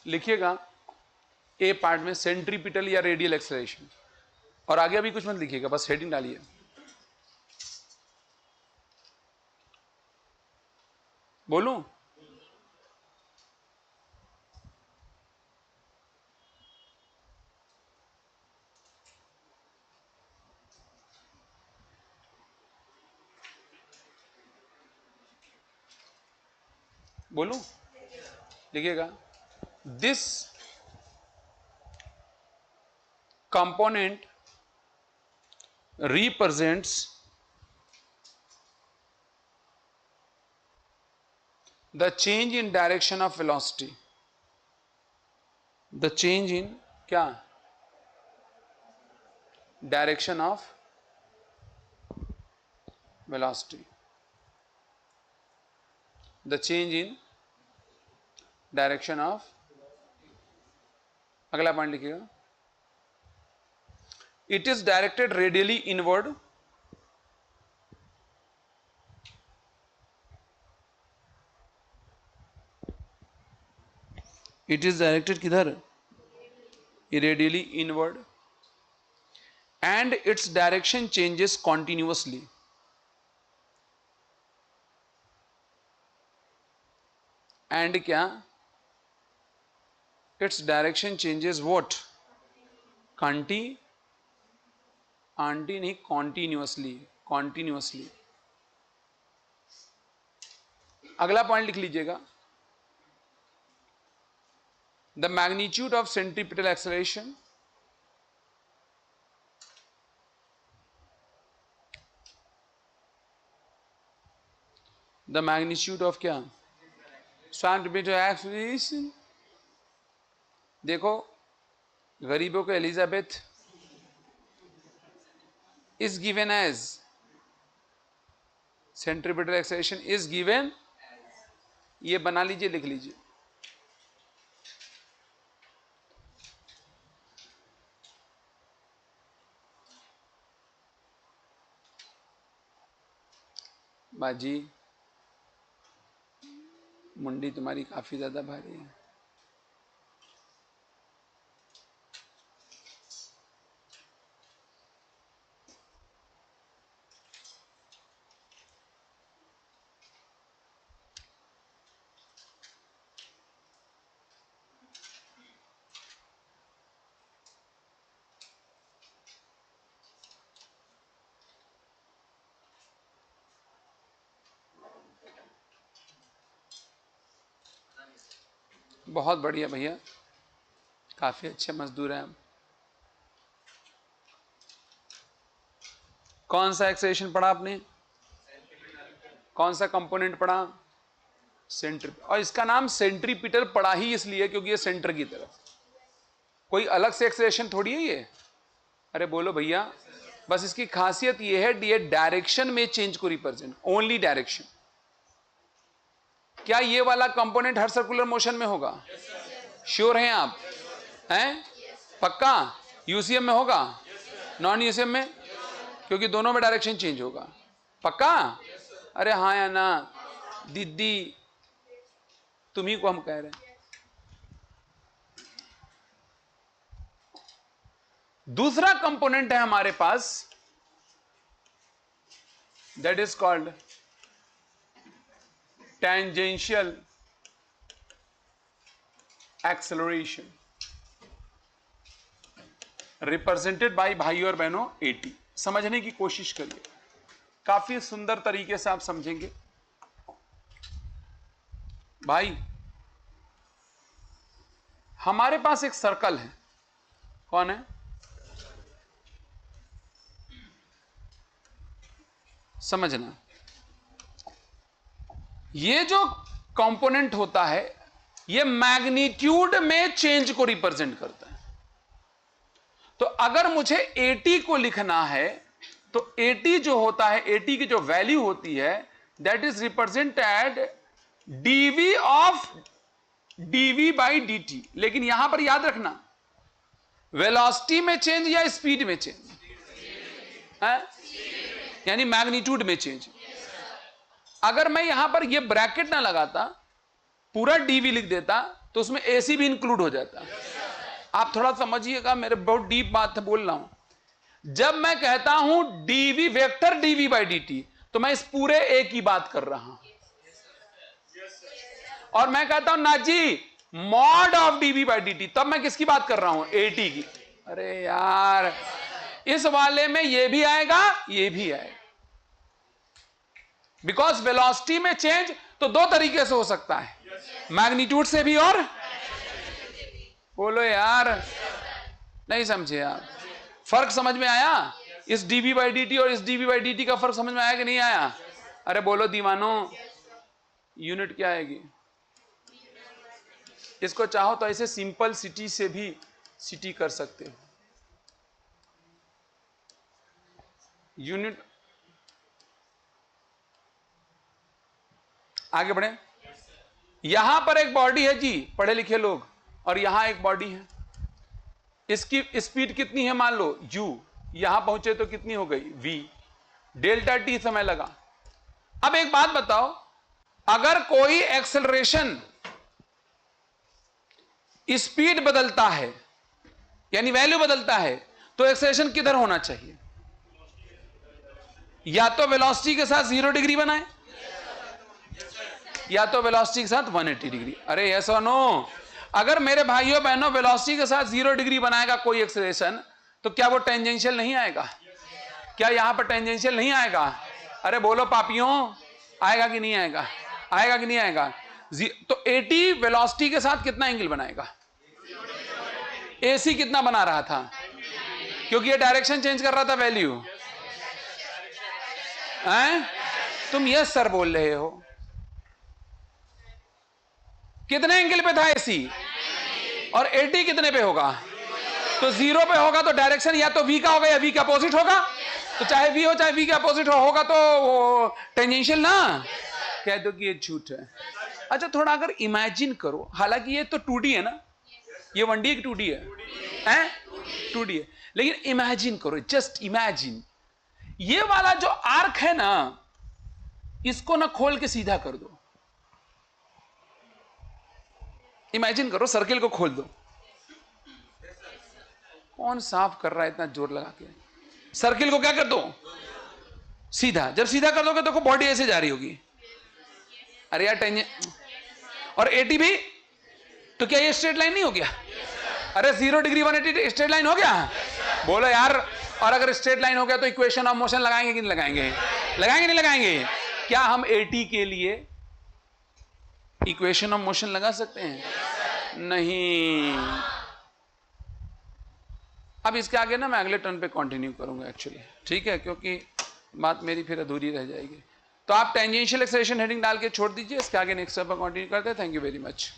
लिखिएगा ए पार्ट में सेंट्रीपिटल या रेडियल एक्सेलरेशन, और आगे अभी कुछ मत लिखिएगा, बस हेडिंग डालिए। बोलूं? बोलूं? लिखिएगा, this component represents the change in direction of velocity, the change in क्या? Direction of velocity, the change in direction of, अगला पॉइंट लिखिएगा, it is directed radially inward, it is directed किधर? Radially inward, and its direction changes continuously, and क्या? Its direction changes what? Aunty नहीं, continuously, continuously. अगला point लिख लीजिएगा, the magnitude of centripetal acceleration the magnitude of क्या? Centripetal acceleration. देखो, गरीबों को Elizabeth is given as, centripetal acceleration is given, ये बना लीजिए, लिख लीजिए। बाजी, मुंडी तुम्हारी काफी ज्यादा भारी है। बहुत बढ़िया भैया, काफी अच्छे मजदूर हैं आप। कौन सा एक्सेलरेशन पढ़ा आपने? कौन सा कंपोनेंट पढ़ा? सेंट्री, और इसका नाम सेंट्रीपिटल पढ़ा ही इसलिए क्योंकि ये सेंटर की तरफ, कोई अलग से एक्सेलरेशन थोड़ी है ये। अरे बोलो भैया, बस इसकी खासियत ये है, ये डायरेक्शन में चेंज को रिप्रेजेंट, ओनली डायरेक्शन। क्या ये वाला कंपोनेंट हर सर्कुलर मोशन में होगा? श्योर हैं आप? हैं? पक्का? यूसीएम में होगा? नॉन यूसीएम में? क्योंकि दोनों में डायरेक्शन चेंज होगा। पक्का? अरे हाँ या ना? दीदी तुम्ही को हम कह रहे हैं। दूसरा कंपोनेंट है हमारे पास, that is called tangential acceleration, represented by भाई और बहनों एटी। समझने की कोशिश करिए, काफी सुंदर तरीके से आप समझेंगे। भाई, हमारे पास एक सर्कल है, कौन है? समझना, ये जो कंपोनेंट होता है ये मैग्नीट्यूड में चेंज को रिप्रेजेंट करता है। तो अगर मुझे 80 को लिखना है तो 80 जो होता है, 80 की जो वैल्यू होती है, that is represented dv of dv by dt। लेकिन यहां पर याद रखना, वेलोसिटी में चेंज या स्पीड में चेंज है, यानी मैग्नीट्यूड में चेंज। अगर मैं यहां पर ये ब्रैकेट ना लगाता, पूरा dv लिख देता, तो उसमें ac भी इंक्लूड हो जाता। आप थोड़ा समझिएगा, मेरे बहुत डीप बात बोल रहा हूं। जब मैं कहता हूं dv vector dv by dt, तो मैं इस पूरे a की बात कर रहा हूं। और मैं कहता हूं ना जी mod of dv by dt, तब मैं किसकी बात कर रहा हूं? at की। अरे यार, इस वाले में ये भी आएगा, ये भी आएगा। बिकॉज वेलोसिटी में चेंज तो दो तरीके से हो सकता है, मैग्नीट्यूड से भी और बोलो यार, नहीं समझे आप? फर्क समझ में आया? इस dv बाई dt और इस dv बाई dt का फर्क समझ में आया कि नहीं आया? अरे बोलो दीवानों, यूनिट क्या आएगी? इसको चाहो तो ऐसे सिंपल सिटी से भी सिटी कर सकते हो। यूनिट, आगे बढ़े। यहां पर एक बॉडी है जी, पढ़े लिखे लोग, और यहां एक बॉडी है। इसकी स्पीड कितनी है? मान लो u, यहां पहुंचे तो कितनी हो गई? v। डेल्टा t समय लगा। अब एक बात बताओ, अगर कोई एक्सेलरेशन स्पीड बदलता है, यानी वैल्यू बदलता है, तो एक्सेलरेशन किधर होना चाहिए? या तो वेलोसिटी के साथ 0 डिग्री बनाए, या तो वेलोसिटी के साथ 180 डिग्री। अरे यस और नो? अगर मेरे भाइयों बहनों वेलोसिटी के साथ 0 डिग्री बनाएगा कोई एक्सेलरेशन, तो क्या वो टेंजेंशियल नहीं आएगा? क्या यहां पर टेंजेंशियल नहीं आएगा? अरे बोलो पापियों, आएगा कि नहीं आएगा? आएगा कि नहीं आएगा? तो 80 वेलोसिटी के साथ कितना एंगल बनाएगा? AC कितना बना रहा था? क्योंकि ये डायरेक्शन चेंज कर रहा था वैल्यू। तुम यस सर बोल रहे हो। कितने एंगल पे था AC? और 80 कितने पे होगा? तो 0 पे होगा तो डायरेक्शन या तो V का होगा या V का अपोजिट होगा। तो चाहे V हो चाहे V का अपोजिट होगा तो टेंजेंशियल ना। कह दो कि ये झूठ है। अच्छा थोड़ा अगर इमेजिन करो, हालांकि ये तो 2D है ना, ये 1D की 2D है, 2D है, लेकिन इमेजिन करो, जस्ट इमेजिन, ये वाला जो आर्क है ना, इसको ना खोल के सीधा कर दो। इमेजिन करो, सर्किल को खोल दो। कौन साफ कर रहा है इतना जोर लगा के? सर्किल को क्या कर दो? सीधा। जब सीधा कर दोगे तो बॉडी ऐसे जा रही होगी। अरे यार और 80 भी, तो क्या ये स्ट्रेट लाइन नहीं हो गया? अरे 0 डिग्री 180 स्ट्रेट लाइन हो गया? बोलो यार। और अगर स्ट्रेट लाइन हो गया तो इक्वेशन ऑफ मोशन लगाएंगे कि नहीं लगाएंगे? लगाएंगे नहीं लगाएंगे? क्या हम 80 के लिए इक्वेशन ऑफ मोशन लगा सकते हैं? नहीं। अब इसके आगे ना मैं अगले टर्न पे कंटिन्यू करूंगा एक्चुअली, ठीक है, क्योंकि बात मेरी फिर अधूरी रह जाएगी। तो आप टेंजेंशियल एक्सेलरेशन हेडिंग डाल के छोड़ दीजिए, इसके आगे नेक्स्ट स्टेप पर कंटिन्यू करते हैं। Thank you very much.